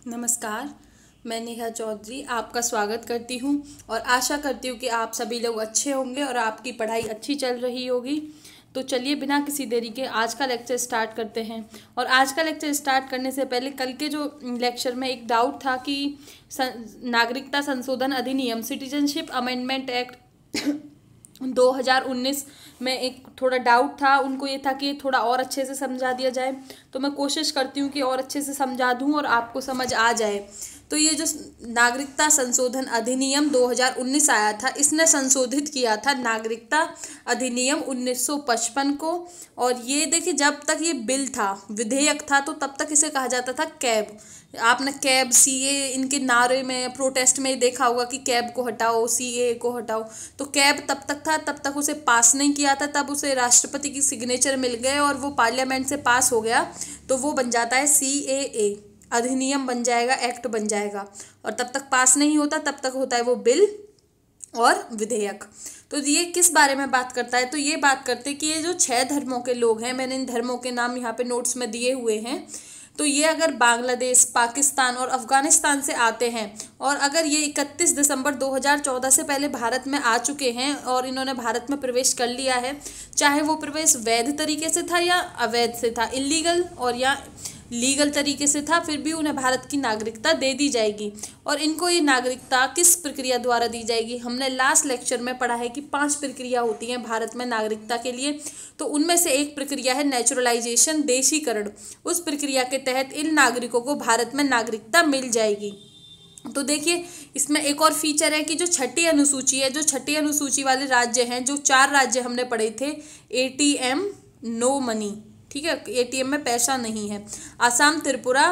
नमस्कार। मैं नेहा चौधरी आपका स्वागत करती हूँ और आशा करती हूँ कि आप सभी लोग अच्छे होंगे और आपकी पढ़ाई अच्छी चल रही होगी। तो चलिए बिना किसी देरी के आज का लेक्चर स्टार्ट करते हैं। और आज का लेक्चर स्टार्ट करने से पहले कल के जो लेक्चर में एक डाउट था कि नागरिकता संशोधन अधिनियम सिटीजनशिप अमेंडमेंट एक्ट 2019 में एक थोड़ा डाउट था। उनको ये था कि थोड़ा और अच्छे से समझा दिया जाए, तो मैं कोशिश करती हूँ कि और अच्छे से समझा दूँ और आपको समझ आ जाए। तो ये जो नागरिकता संशोधन अधिनियम 2019 आया था, इसने संशोधित किया था नागरिकता अधिनियम 1955 को। और ये देखिए, जब तक ये बिल था, विधेयक था, तो तब तक इसे कहा जाता था कैब। आपने कैब, सीए इनके नारे में, प्रोटेस्ट में देखा होगा कि कैब को हटाओ, सीए को हटाओ। तो कैब तब तक था, तब तक उसे पास नहीं किया था, तब उसे राष्ट्रपति की सिग्नेचर मिल गए और वो पार्लियामेंट से पास हो गया, तो वो बन जाता है सीएए, अधिनियम बन जाएगा, एक्ट बन जाएगा। और तब तक पास नहीं होता, तब तक होता है वो बिल और विधेयक। तो ये किस बारे में बात करता है? तो ये बात करते हैं कि ये जो 6 धर्मों के लोग हैं, मैंने इन धर्मों के नाम यहाँ पे नोट्स में दिए हुए हैं। तो ये अगर बांग्लादेश, पाकिस्तान और अफगानिस्तान से आते हैं और अगर ये 31 दिसंबर 2014 से पहले भारत में आ चुके हैं और इन्होंने भारत में प्रवेश कर लिया है, चाहे वो प्रवेश वैध तरीके से था या अवैध से था, इलीगल और या लीगल तरीके से था, फिर भी उन्हें भारत की नागरिकता दे दी जाएगी। और इनको ये नागरिकता किस प्रक्रिया द्वारा दी जाएगी? हमने लास्ट लेक्चर में पढ़ा है कि 5 प्रक्रिया होती हैं भारत में नागरिकता के लिए। तो उनमें से एक प्रक्रिया है नेचुरलाइजेशन, देशीकरण। उस प्रक्रिया के तहत इन नागरिकों को भारत में नागरिकता मिल जाएगी। तो देखिए, इसमें एक और फीचर है कि जो छठी अनुसूची है, जो छठी अनुसूची वाले राज्य हैं, जो 4 राज्य हमने पढ़े थे, एटीएम नो मनी, ठीक है, एटीएम में पैसा नहीं है, असम, त्रिपुरा,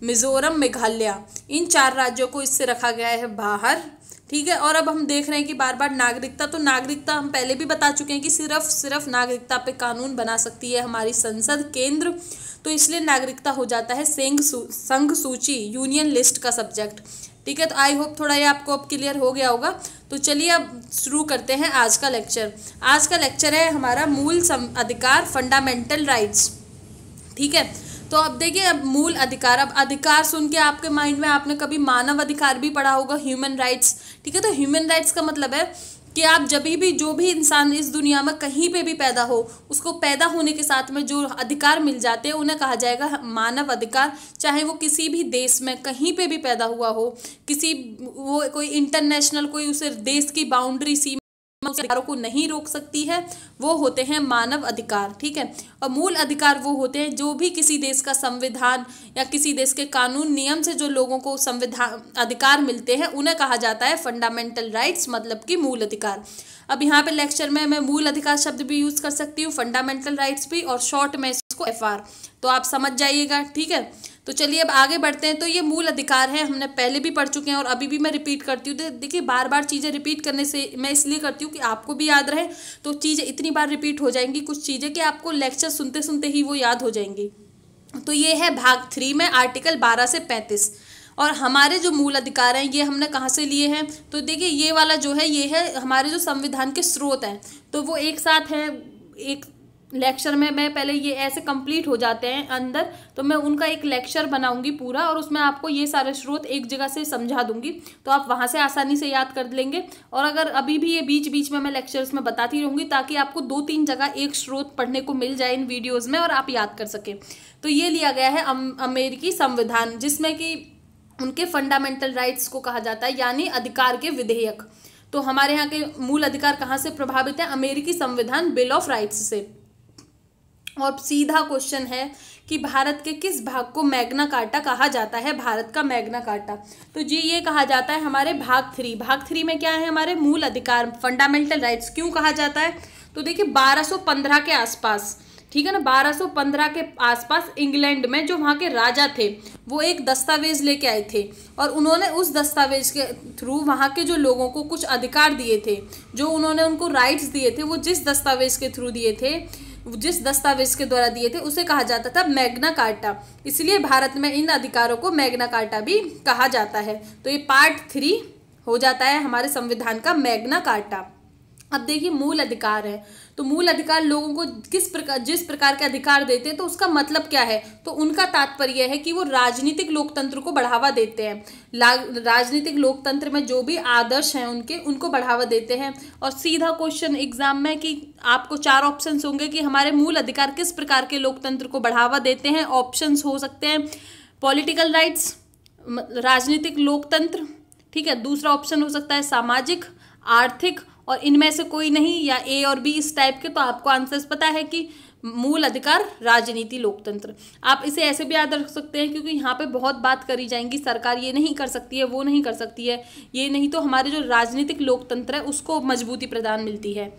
मिजोरम, मेघालय, इन 4 राज्यों को इससे रखा गया है बाहर, ठीक है। और अब हम देख रहे हैं कि बार बार नागरिकता, तो नागरिकता हम पहले भी बता चुके हैं कि सिर्फ नागरिकता पे कानून बना सकती है हमारी संसद, केंद्र। तो इसलिए नागरिकता हो जाता है संघ सूची, यूनियन लिस्ट का सब्जेक्ट, ठीक है। तो आई होप थोड़ा ये आपको अब क्लियर हो गया होगा। तो चलिए अब शुरू करते हैं आज का लेक्चर। आज का लेक्चर है हमारा मूल अधिकार, फंडामेंटल राइट्स, ठीक है। तो अब देखिए, अब मूल अधिकार, अब अधिकार सुन के आपके माइंड में आपने कभी मानव अधिकार भी पढ़ा होगा, ह्यूमन राइट्स, ठीक है। तो ह्यूमन राइट्स का मतलब है कि आप जब भी, जो भी इंसान इस दुनिया में कहीं पे भी पैदा हो, उसको पैदा होने के साथ में जो अधिकार मिल जाते हैं उन्हें कहा जाएगा मानव अधिकार। चाहे वो किसी भी देश में कहीं पे भी पैदा हुआ हो, वो कोई इंटरनेशनल, कोई उसे देश की बाउंड्री, सीमा अधिकारों को नहीं रोक सकती है, वो होते हैं मानव अधिकार, ठीक है। और मूल अधिकार वो होते हैं जो भी किसी देश का संविधान या किसी देश के कानून नियम से जो लोगों को संविधान अधिकार मिलते हैं, उन्हें कहा जाता है फंडामेंटल राइट्स, मतलब कि मूल अधिकार। अब यहाँ पे लेक्चर में मैं मूल अधिकार शब्द भी यूज कर सकती हूँ, फंडामेंटल राइट्स भी, और शॉर्ट में इसको एफआर, तो आप समझ जाइएगा, ठीक है। तो चलिए अब आगे बढ़ते हैं। तो ये मूल अधिकार है, हमने पहले भी पढ़ चुके हैं और अभी भी मैं रिपीट करती हूँ। देखिए, बार बार चीज़ें रिपीट करने से मैं इसलिए करती हूँ कि आपको भी याद रहे। तो चीज़ें इतनी बार रिपीट हो जाएंगी कुछ चीज़ें कि आपको लेक्चर सुनते सुनते ही वो याद हो जाएंगी। तो ये है भाग 3 में आर्टिकल 12 से 35। और हमारे जो मूल अधिकार हैं ये हमने कहाँ से लिए हैं? तो देखिए, ये वाला जो है, ये है हमारे जो संविधान के स्रोत हैं, तो वो एक साथ हैं। एक लेक्चर में मैं पहले ये ऐसे कंप्लीट हो जाते हैं अंदर, तो मैं उनका एक लेक्चर बनाऊंगी पूरा और उसमें आपको ये सारे स्रोत एक जगह से समझा दूंगी, तो आप वहां से आसानी से याद कर लेंगे। और अगर अभी भी ये बीच बीच में मैं लेक्चर्स में बताती रहूंगी ताकि आपको 2-3 जगह एक स्रोत पढ़ने को मिल जाए इन वीडियोज में और आप याद कर सकें। तो ये लिया गया है अमेरिकी संविधान, जिसमें कि उनके फंडामेंटल राइट्स को कहा जाता है, यानी अधिकार के विधेयक। तो हमारे यहाँ के मूल अधिकार कहाँ से प्रभावित है? अमेरिकी संविधान, बिल ऑफ राइट्स से। और सीधा क्वेश्चन है कि भारत के किस भाग को मैग्ना कार्टा कहा जाता है? भारत का मैग्ना कार्टा, तो जी ये कहा जाता है हमारे भाग 3। भाग 3 में क्या है? हमारे मूल अधिकार, फंडामेंटल राइट्स। क्यों कहा जाता है? तो देखिए, 1215 के आसपास, ठीक है ना, 1215 के आसपास इंग्लैंड में जो वहाँ के राजा थे, वो एक दस्तावेज लेके आए थे और उन्होंने उस दस्तावेज के थ्रू वहाँ के जो लोगों को कुछ अधिकार दिए थे, जो उन्होंने उनको राइट्स दिए थे, वो जिस दस्तावेज के थ्रू दिए थे, जिस दस्तावेज के द्वारा दिए थे, उसे कहा जाता था मैग्ना कार्टा। इसलिए भारत में इन अधिकारों को मैग्ना कार्टा भी कहा जाता है। तो ये पार्ट 3 हो जाता है हमारे संविधान का, मैग्ना कार्टा। अब देखिए मूल अधिकार है, तो मूल अधिकार लोगों को जिस प्रकार के अधिकार देते हैं, तो उसका मतलब क्या है, तो उनका तात्पर्य है कि वो राजनीतिक लोकतंत्र को बढ़ावा देते हैं। राजनीतिक लोकतंत्र में जो भी आदर्श हैं उनको बढ़ावा देते हैं। और सीधा क्वेश्चन एग्जाम में कि आपको 4 ऑप्शंस होंगे कि हमारे मूल अधिकार किस प्रकार के लोकतंत्र को बढ़ावा देते हैं। ऑप्शंस हो सकते हैं पॉलिटिकल राइट्स, राजनीतिक लोकतंत्र, ठीक है। दूसरा ऑप्शन हो सकता है सामाजिक, आर्थिक, और इनमें से कोई नहीं, या ए और बी इस टाइप के। तो आपको आंसर्स पता है कि मूल अधिकार राजनीति लोकतंत्र। आप इसे ऐसे भी याद रख सकते हैं क्योंकि यहाँ पे बहुत बात करी जाएंगी, सरकार ये नहीं कर सकती है, वो नहीं कर सकती है, ये नहीं तो हमारे जो राजनीतिक लोकतंत्र है उसको मजबूती प्रदान मिलती है।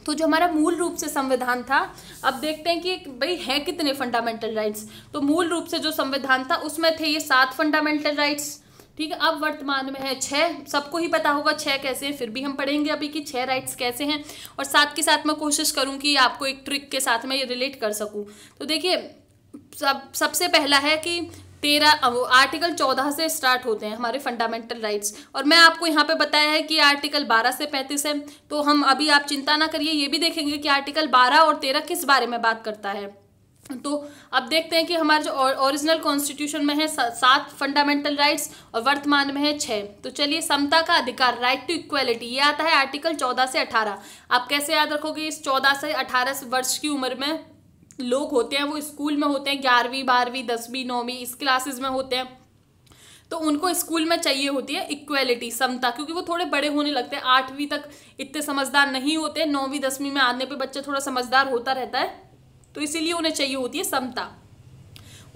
तो जो हमारा मूल रूप से संविधान था, अब देखते हैं कि भाई है कितने फंडामेंटल राइट्स। तो मूल रूप से जो संविधान था उसमें थे ये 7 फंडामेंटल राइट्स, ठीक है। अब वर्तमान में है 6, सबको ही पता होगा 6 कैसे हैं, फिर भी हम पढ़ेंगे अभी कि 6 राइट्स कैसे हैं। और साथ के साथ मैं कोशिश करूं कि आपको एक ट्रिक के साथ में ये रिलेट कर सकूं। तो देखिए सबसे पहला है कि आर्टिकल 14 से स्टार्ट होते हैं हमारे फंडामेंटल राइट्स, और मैं आपको यहाँ पे बताया है कि आर्टिकल 12 से 35 है। तो हम अभी आप चिंता ना करिए, ये भी देखेंगे कि आर्टिकल 12 और 13 किस बारे में बात करता है। तो अब देखते हैं कि हमारे जो ओरिजिनल कॉन्स्टिट्यूशन में है 7 फंडामेंटल राइट्स और वर्तमान में है 6। तो चलिए, समता का अधिकार, राइट टू इक्वेलिटी, ये आता है आर्टिकल 14 से 18। आप कैसे याद रखोगे, इस 14 से 18 वर्ष की उम्र में लोग होते हैं, वो स्कूल में होते हैं, 11वीं 12वीं 10वीं 9वीं इस क्लासेस में होते हैं। तो उनको स्कूल में चाहिए होती है इक्वेलिटी, समता, क्योंकि वो थोड़े बड़े होने लगते हैं। 8वीं तक इतने समझदार नहीं होते, 9वीं 10वीं में आने पे बच्चा थोड़ा समझदार होता रहता है, तो इसीलिए उन्हें चाहिए होती है समता।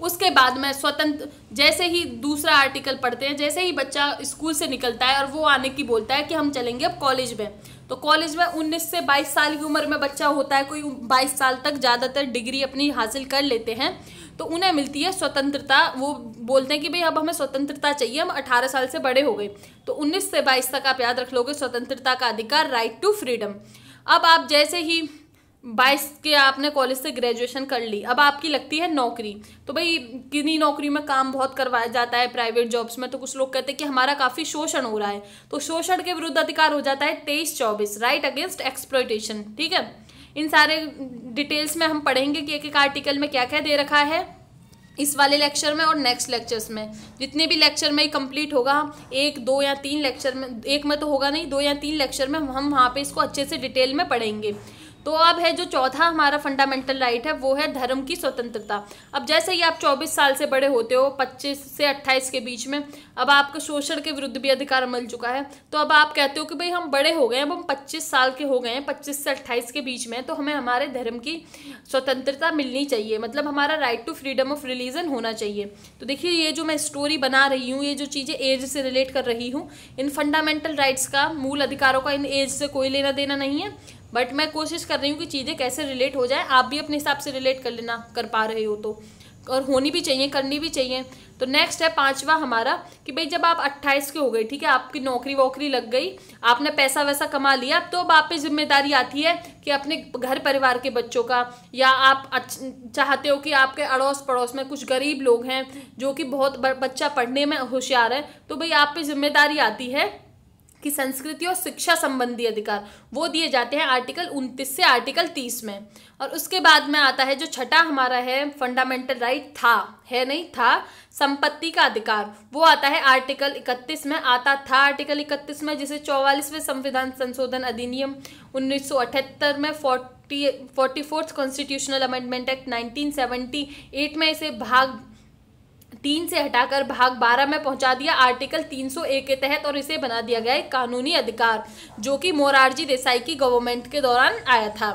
उसके बाद में स्वतंत्र, जैसे ही दूसरा आर्टिकल पढ़ते हैं, जैसे ही बच्चा स्कूल से निकलता है और वो आने की बोलता है कि हम चलेंगे अब कॉलेज में, तो कॉलेज में 19 से 22 साल की उम्र में बच्चा होता है, कोई 22 साल तक ज़्यादातर डिग्री अपनी हासिल कर लेते हैं, तो उन्हें मिलती है स्वतंत्रता। वो बोलते हैं कि भाई अब हमें स्वतंत्रता चाहिए, हम 18 साल से बड़े हो गए। तो 19 से 22 तक आप याद रख लोगे स्वतंत्रता का अधिकार, राइट टू फ्रीडम। अब आप जैसे ही 22 के आपने कॉलेज से ग्रेजुएशन कर ली, अब आपकी लगती है नौकरी, तो भाई किन्हीं नौकरी में काम बहुत करवाया जाता है प्राइवेट जॉब्स में, तो कुछ लोग कहते हैं कि हमारा काफ़ी शोषण हो रहा है, तो शोषण के विरुद्ध अधिकार हो जाता है 23-24, राइट अगेंस्ट एक्सप्लॉयटेशन, ठीक है। इन सारे डिटेल्स में हम पढ़ेंगे कि एक एक आर्टिकल में क्या क्या दे रखा है इस वाले लेक्चर में और नेक्स्ट लेक्चर्स में। जितने भी लेक्चर में कंप्लीट होगा, 1, 2 या 3 लेक्चर में, एक में तो होगा नहीं, 2 या 3 लेक्चर में हम वहाँ पे इसको अच्छे से डिटेल में पढ़ेंगे। तो अब है जो चौथा हमारा फंडामेंटल राइट है, वो है धर्म की स्वतंत्रता। अब जैसे ही आप 24 साल से बड़े होते हो, 25 से 28 के बीच में, अब आपको शोषण के विरुद्ध भी अधिकार मिल चुका है, तो अब आप कहते हो कि भाई हम बड़े हो गए हैं, अब हम 25 साल के हो गए हैं, 25 से 28 के बीच में, तो हमें हमारे धर्म की स्वतंत्रता मिलनी चाहिए, मतलब हमारा right to freedom of religion होना चाहिए। तो देखिए, ये जो मैं स्टोरी बना रही हूँ, ये जो चीज़ें एज से रिलेट कर रही हूँ, इन फंडामेंटल राइट्स का, मूल अधिकारों का इन एज से कोई लेना देना नहीं है, बट मैं कोशिश कर रही हूँ कि चीज़ें कैसे रिलेट हो जाए। आप भी अपने हिसाब से रिलेट कर लेना, कर पा रहे हो तो, और होनी भी चाहिए, करनी भी चाहिए। तो नेक्स्ट है 5वां हमारा कि भाई जब आप 28 के हो गए, ठीक है, आपकी नौकरी वोकरी लग गई, आपने पैसा वैसा कमा लिया, तो अब आप पे जिम्मेदारी आती है कि अपने घर परिवार के बच्चों का, या आप चाहते हो कि आपके अड़ोस पड़ोस में कुछ गरीब लोग हैं जो कि बहुत बच्चा पढ़ने में होशियार है, तो भाई आप पे जिम्मेदारी आती है कि संस्कृति और शिक्षा संबंधी अधिकार वो दिए जाते हैं आर्टिकल 29 से आर्टिकल 30 में। और उसके बाद में आता है जो छठा हमारा है फंडामेंटल राइट, संपत्ति का अधिकार, वो आता है आर्टिकल 31 में, आता था आर्टिकल 31 में, जिसे 44वें संविधान संशोधन अधिनियम 1978 में 44th कॉन्स्टिट्यूशनल अमेंडमेंट एक्ट 1978 में इसे भाग 3 से हटाकर भाग 12 में पहुंचा दिया आर्टिकल 301 के तहत, और इसे बना दिया गया एक कानूनी अधिकार जो कि मोरारजी देसाई की गवर्नमेंट के दौरान आया था,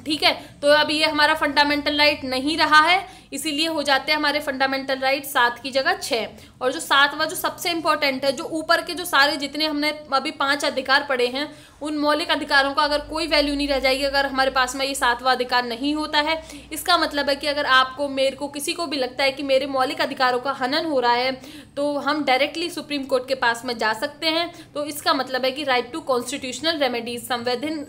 ठीक है। तो अब ये हमारा फंडामेंटल राइट नहीं रहा है, इसीलिए हो जाते हैं हमारे फंडामेंटल राइट 7 की जगह 6। और जो 7वां जो सबसे इंपॉर्टेंट है, जो ऊपर के जो सारे जितने हमने अभी 5 अधिकार पढ़े हैं, उन मौलिक अधिकारों का अगर कोई वैल्यू नहीं रह जाएगी अगर हमारे पास में ये 7वां अधिकार नहीं होता है। इसका मतलब है कि अगर आपको, मेरे को, किसी को भी लगता है कि मेरे मौलिक अधिकारों का हनन हो रहा है, तो हम डायरेक्टली सुप्रीम कोर्ट के पास में जा सकते हैं। तो इसका मतलब है कि राइट टू कॉन्स्टिट्यूशनल रेमेडीज,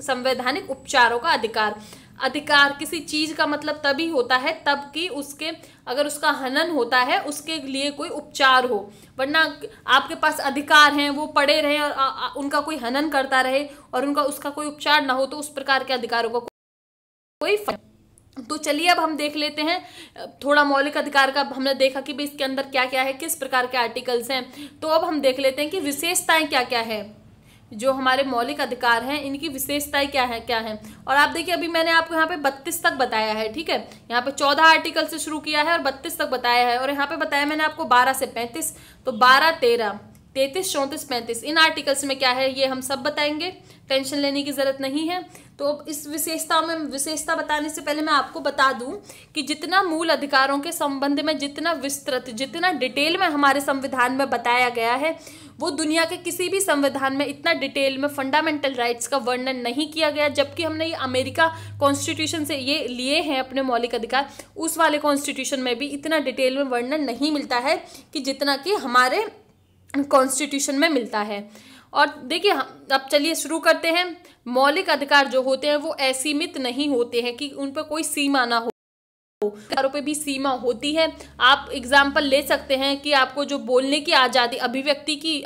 संवैधानिक उपचारों का अधिकार। अधिकार किसी चीज का मतलब तभी होता है तब कि उसके अगर उसका हनन होता है उसके लिए कोई उपचार हो, वरना आपके पास अधिकार हैं वो पड़े रहे और उनका कोई हनन करता रहे और उनका उसका कोई उपचार ना हो, तो उस प्रकार के अधिकारों का कोई तो चलिए अब हम देख लेते हैं थोड़ा मौलिक अधिकार का। हमने देखा कि भाई इसके अंदर क्या क्या है, किस प्रकार के आर्टिकल्स हैं, तो अब हम देख लेते हैं कि विशेषताएं क्या क्या है। जो हमारे मौलिक अधिकार हैं इनकी विशेषताएं क्या है। और आप देखिए अभी मैंने आपको यहाँ पे 32 तक बताया है, ठीक है। यहाँ पे 14 आर्टिकल से शुरू किया है और 32 तक बताया है, और यहाँ पे बताया मैंने आपको 12 से 35, तो 12, 13, 33, 34, 35 इन आर्टिकल्स में क्या है ये हम सब बताएंगे, टेंशन लेने की जरूरत नहीं है। तो इस विशेषता बताने से पहले मैं आपको बता दूं कि जितना मूल अधिकारों के संबंध में जितना विस्तृत जितना डिटेल में हमारे संविधान में बताया गया है वो दुनिया के किसी भी संविधान में इतना डिटेल में फंडामेंटल राइट्स का वर्णन नहीं किया गया। जबकि हमने ये अमेरिका कॉन्स्टिट्यूशन से ये लिए हैं अपने मौलिक अधिकार, उस वाले कॉन्स्टिट्यूशन में भी इतना डिटेल में वर्णन नहीं मिलता है कि जितना कि हमारे कॉन्स्टिट्यूशन में मिलता है। और देखिए अब चलिए शुरू करते हैं। मौलिक अधिकार जो होते हैं वो असीमित नहीं होते हैं कि उन पर कोई सीमा ना हो, अधिकारों पे भी सीमा होती है। आप एग्जाम्पल ले सकते हैं कि आपको जो बोलने की आज़ादी, अभिव्यक्ति की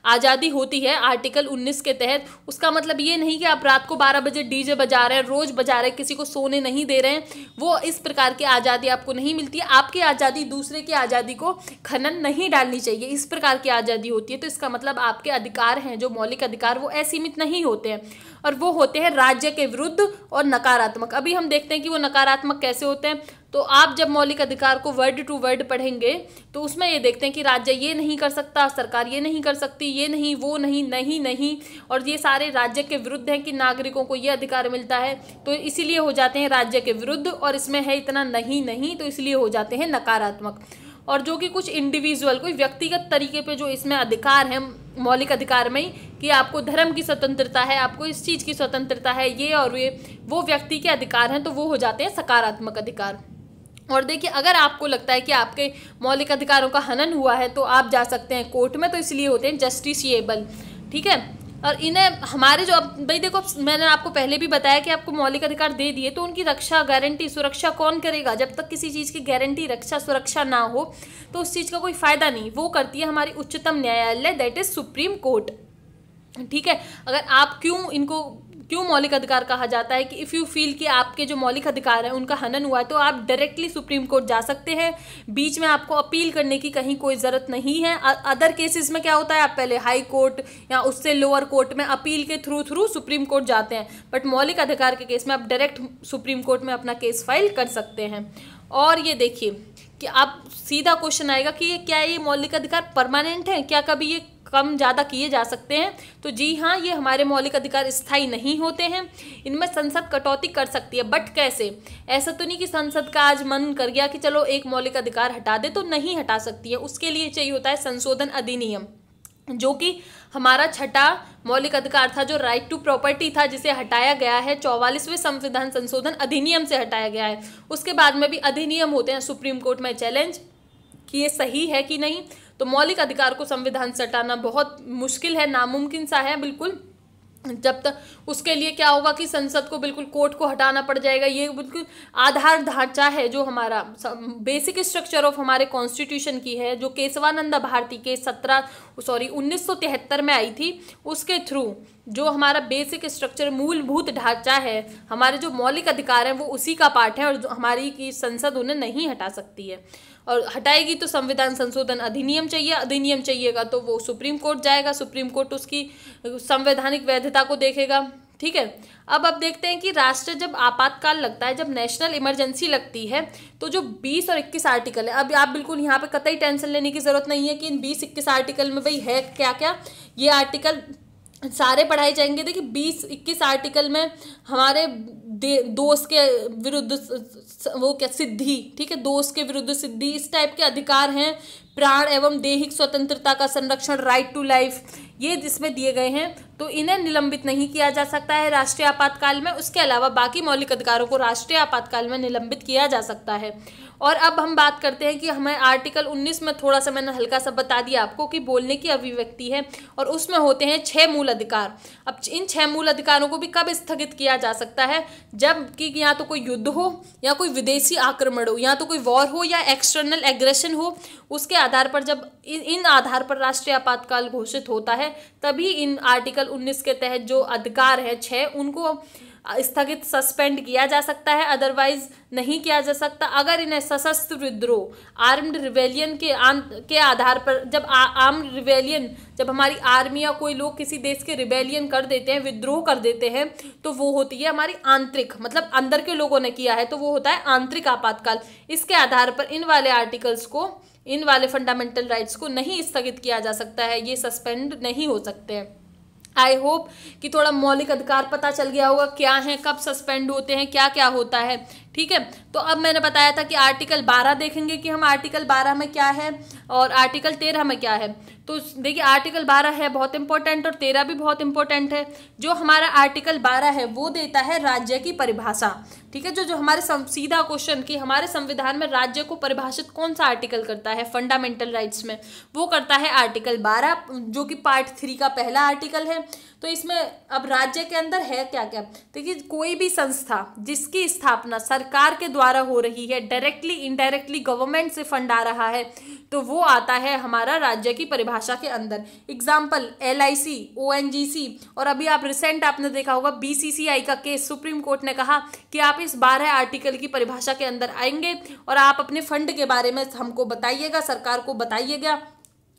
आज़ादी होती है आर्टिकल 19 के तहत, उसका मतलब ये नहीं कि आप रात को 12 बजे डीजे बजा रहे हैं, रोज बजा रहे हैं, किसी को सोने नहीं दे रहे हैं, वो इस प्रकार की आज़ादी आपको नहीं मिलती है। आपकी आज़ादी दूसरे की आज़ादी को खनन नहीं डालनी चाहिए, इस प्रकार की आज़ादी होती है। तो इसका मतलब आपके अधिकार हैं जो मौलिक अधिकार वो असीमित नहीं होते हैं, और वो होते हैं राज्य के विरुद्ध और नकारात्मक। अभी हम देखते हैं कि वो नकारात्मक कैसे होते हैं। तो आप जब मौलिक अधिकार को वर्ड टू वर्ड पढ़ेंगे तो उसमें ये देखते हैं कि राज्य ये नहीं कर सकता, सरकार ये नहीं कर सकती, ये नहीं, वो नहीं, नहीं नहीं, और ये सारे राज्य के विरुद्ध हैं कि नागरिकों को ये अधिकार मिलता है, तो इसीलिए हो जाते हैं राज्य के विरुद्ध। और इसमें है इतना नहीं नहीं, तो इसलिए हो जाते हैं नकारात्मक। और जो कि कुछ इंडिविजुअल कोई व्यक्तिगत तरीके पे जो इसमें अधिकार है मौलिक अधिकार में ही, कि आपको धर्म की स्वतंत्रता है, आपको इस चीज़ की स्वतंत्रता है, ये और वो व्यक्ति के अधिकार हैं, तो वो हो जाते हैं सकारात्मक अधिकार। और देखिए अगर आपको लगता है कि आपके मौलिक अधिकारों का हनन हुआ है तो आप जा सकते हैं कोर्ट में, तो इसलिए होते हैं जस्टिसिएबल, ठीक है। और इन्हें हमारे जो अब भाई देखो मैंने आपको पहले भी बताया कि आपको मौलिक अधिकार दे दिए तो उनकी रक्षा, गारंटी, सुरक्षा कौन करेगा? जब तक किसी चीज़ की गारंटी, रक्षा, सुरक्षा ना हो तो उस चीज़ का कोई फायदा नहीं। वो करती है हमारी उच्चतम न्यायालय, दैट इज सुप्रीम कोर्ट, ठीक है। अगर आप क्यों मौलिक अधिकार कहा जाता है कि इफ़ यू फील कि आपके जो मौलिक अधिकार हैं उनका हनन हुआ है तो आप डायरेक्टली सुप्रीम कोर्ट जा सकते हैं, बीच में आपको अपील करने की कहीं कोई ज़रूरत नहीं है। अदर केसेस में क्या होता है, आप पहले हाई कोर्ट या उससे लोअर कोर्ट में अपील के थ्रू सुप्रीम कोर्ट जाते हैं, बट मौलिक अधिकार के केस में आप डायरेक्ट सुप्रीम कोर्ट में अपना केस फाइल कर सकते हैं। और ये देखिए कि आप सीधा क्वेश्चन आएगा कि ये क्या ये मौलिक अधिकार परमानेंट है, क्या कभी ये कम ज़्यादा किए जा सकते हैं? तो जी हाँ, ये हमारे मौलिक अधिकार स्थायी नहीं होते हैं, इनमें संसद कटौती कर सकती है, बट कैसे? ऐसा तो नहीं कि संसद का आज मन कर गया कि चलो एक मौलिक अधिकार हटा दे, तो नहीं हटा सकती है। उसके लिए चाहिए होता है संशोधन अधिनियम, जो कि हमारा छठा मौलिक अधिकार था, जो राइट टू प्रॉपर्टी था, जिसे हटाया गया है 44वें संविधान संशोधन अधिनियम से हटाया गया है। उसके बाद में भी अधिनियम होते हैं सुप्रीम कोर्ट में चैलेंज कि ये सही है कि नहीं। तो मौलिक अधिकार को संविधान से हटाना बहुत मुश्किल है, नामुमकिन सा है बिल्कुल। जब तक उसके लिए क्या होगा कि संसद को बिल्कुल कोर्ट को हटाना पड़ जाएगा। ये बिल्कुल आधार ढांचा है जो हमारा बेसिक स्ट्रक्चर ऑफ हमारे कॉन्स्टिट्यूशन की है, जो केशवानंद भारती के 1973 में आई थी, उसके थ्रू जो हमारा बेसिक स्ट्रक्चर, मूलभूत ढांचा है, हमारे जो मौलिक अधिकार हैं वो उसी का पार्ट है, और जो हमारी की संसद उन्हें नहीं हटा सकती है। और हटाएगी तो संविधान संशोधन अधिनियम चाहिए, अधिनियम चाहिएगा तो वो सुप्रीम कोर्ट जाएगा, सुप्रीम कोर्ट उसकी संवैधानिक वैधता को देखेगा, ठीक है। अब देखते हैं कि राष्ट्र जब आपातकाल लगता है, जब नेशनल इमरजेंसी लगती है, तो जो 20 और 21 आर्टिकल है, अब आप बिल्कुल यहाँ पे कतई टेंशन लेने की जरूरत नहीं है कि इन 20-21 आर्टिकल में भाई है क्या क्या। ये आर्टिकल सारे पढ़ाए जाएंगे। देखिए 20-21 आर्टिकल में हमारे दोष के विरुद्ध वो क्या सिद्धि, ठीक है, दोष के विरुद्ध सिद्धि, इस टाइप के अधिकार हैं। प्राण एवं दैहिक स्वतंत्रता का संरक्षण, राइट टू लाइफ, ये जिसमें दिए गए हैं, तो इन्हें निलंबित नहीं किया जा सकता है राष्ट्रीय आपातकाल में। उसके अलावा बाकी मौलिक अधिकारों को राष्ट्रीय आपातकाल में निलंबित किया जा सकता है। और अब हम बात करते हैं कि हमें आर्टिकल 19 में थोड़ा सा मैंने हल्का सा बता दिया आपको कि बोलने की अभिव्यक्ति है और उसमें होते हैं 6 मूल अधिकार। अब इन 6 मूल अधिकारों को भी कब स्थगित किया जा सकता है, जब कि या तो कोई युद्ध हो या कोई विदेशी आक्रमण हो या तो कोई वॉर हो या एक्सटर्नल एग्रेशन हो, उसके आधार पर जब इन आधार पर राष्ट्रीय आपातकाल घोषित होता है तभी इन आर्टिकल 19 के तहत जो अधिकार है 6 उनको स्थगित सस्पेंड किया जा सकता है, अदरवाइज नहीं किया जा सकता। अगर इन्हें सशस्त्र विद्रोह आर्म्ड रिवेलियन के आधार पर जब आर्म्ड रिवेलियन जब हमारी आर्मी या कोई लोग किसी देश के रिवेलियन कर देते हैं, विद्रोह कर देते हैं, तो वो होती है हमारी आंतरिक, मतलब अंदर के लोगों ने किया है तो वो होता है आंतरिक आपातकाल। इसके आधार पर इन वाले आर्टिकल्स को, इन वाले फंडामेंटल राइट्स को नहीं स्थगित किया जा सकता है, ये सस्पेंड नहीं हो सकते हैं। आई होप कि थोड़ा मौलिक अधिकार पता चल गया होगा क्या है, कब सस्पेंड होते हैं, क्या क्या होता है। ठीक है, तो अब मैंने बताया था कि आर्टिकल 12 देखेंगे कि हम आर्टिकल 12 में क्या है और आर्टिकल 13 में क्या है। तो देखिए आर्टिकल 12 है बहुत इंपॉर्टेंट और 13 भी बहुत इंपॉर्टेंट है। जो हमारा आर्टिकल 12 है वो देता है राज्य की परिभाषा। ठीक है, जो हमारे सीधा क्वेश्चन कि हमारे संविधान में राज्य को परिभाषित कौन सा आर्टिकल करता है फंडामेंटल राइट्स में, वो करता है आर्टिकल 12 जो कि पार्ट 3 का पहला आर्टिकल है। तो इसमें अब राज्य के अंदर है क्या क्या, देखिए कोई भी संस्था जिसकी स्थापना सरकार के द्वारा हो रही है, डायरेक्टली इनडायरेक्टली गवर्नमेंट से फंड आ रहा है, तो वो आता है हमारा राज्य की परिभाषा के अंदर। एग्जाम्पल LIC, ONGC और अभी आप रिसेंट आपने देखा होगा BCCI का केस, सुप्रीम कोर्ट ने कहा कि आप इस 12 आर्टिकल की परिभाषा के अंदर आएंगे और आप अपने फंड के बारे में हमको बताइएगा, सरकार को बताइएगा।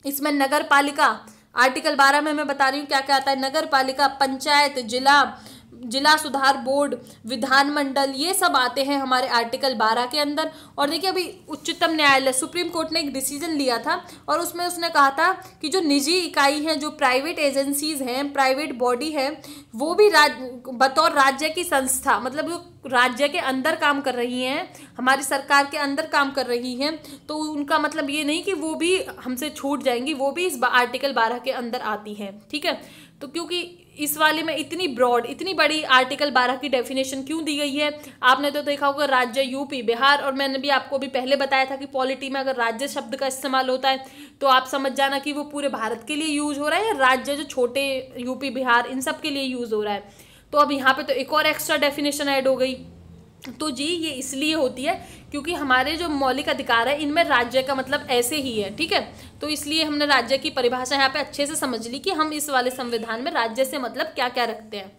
इसमें नगर पालिका आर्टिकल 12 में मैं बता रही हूँ क्या क्या आता है, नगर पालिका, पंचायत, जिला सुधार बोर्ड, विधानमंडल, ये सब आते हैं हमारे आर्टिकल 12 के अंदर। और देखिए अभी उच्चतम न्यायालय सुप्रीम कोर्ट ने एक डिसीजन लिया था और उसमें उसने कहा था कि जो निजी इकाई हैं, जो प्राइवेट एजेंसीज हैं, प्राइवेट बॉडी है, वो भी बतौर राज्य की संस्था, मतलब जो राज्य के अंदर काम कर रही हैं, हमारी सरकार के अंदर काम कर रही हैं, तो उनका मतलब ये नहीं कि वो भी हमसे छूट जाएंगी, वो भी इस आर्टिकल 12 के अंदर आती है। ठीक है, तो क्योंकि इस वाले में इतनी ब्रॉड, इतनी बड़ी आर्टिकल 12 की डेफिनेशन क्यों दी गई है, आपने तो देखा होगा राज्य यूपी, बिहार, और मैंने भी आपको भी पहले बताया था कि पॉलिटी में अगर राज्य शब्द का इस्तेमाल होता है तो आप समझ जाना कि वो पूरे भारत के लिए यूज हो रहा है या राज्य जो छोटे यूपी बिहार इन सब के लिए यूज हो रहा है। तो अब यहाँ पे तो एक और एक्स्ट्रा डेफिनेशन ऐड हो गई। तो जी ये इसलिए होती है क्योंकि हमारे जो मौलिक अधिकार है इनमें राज्य का मतलब ऐसे ही है। ठीक है, तो इसलिए हमने राज्य की परिभाषा यहाँ पे अच्छे से समझ ली कि हम इस वाले संविधान में राज्य से मतलब क्या क्या रखते हैं।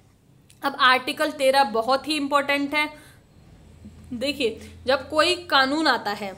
अब आर्टिकल 13 बहुत ही इंपॉर्टेंट है। देखिए जब कोई कानून आता है,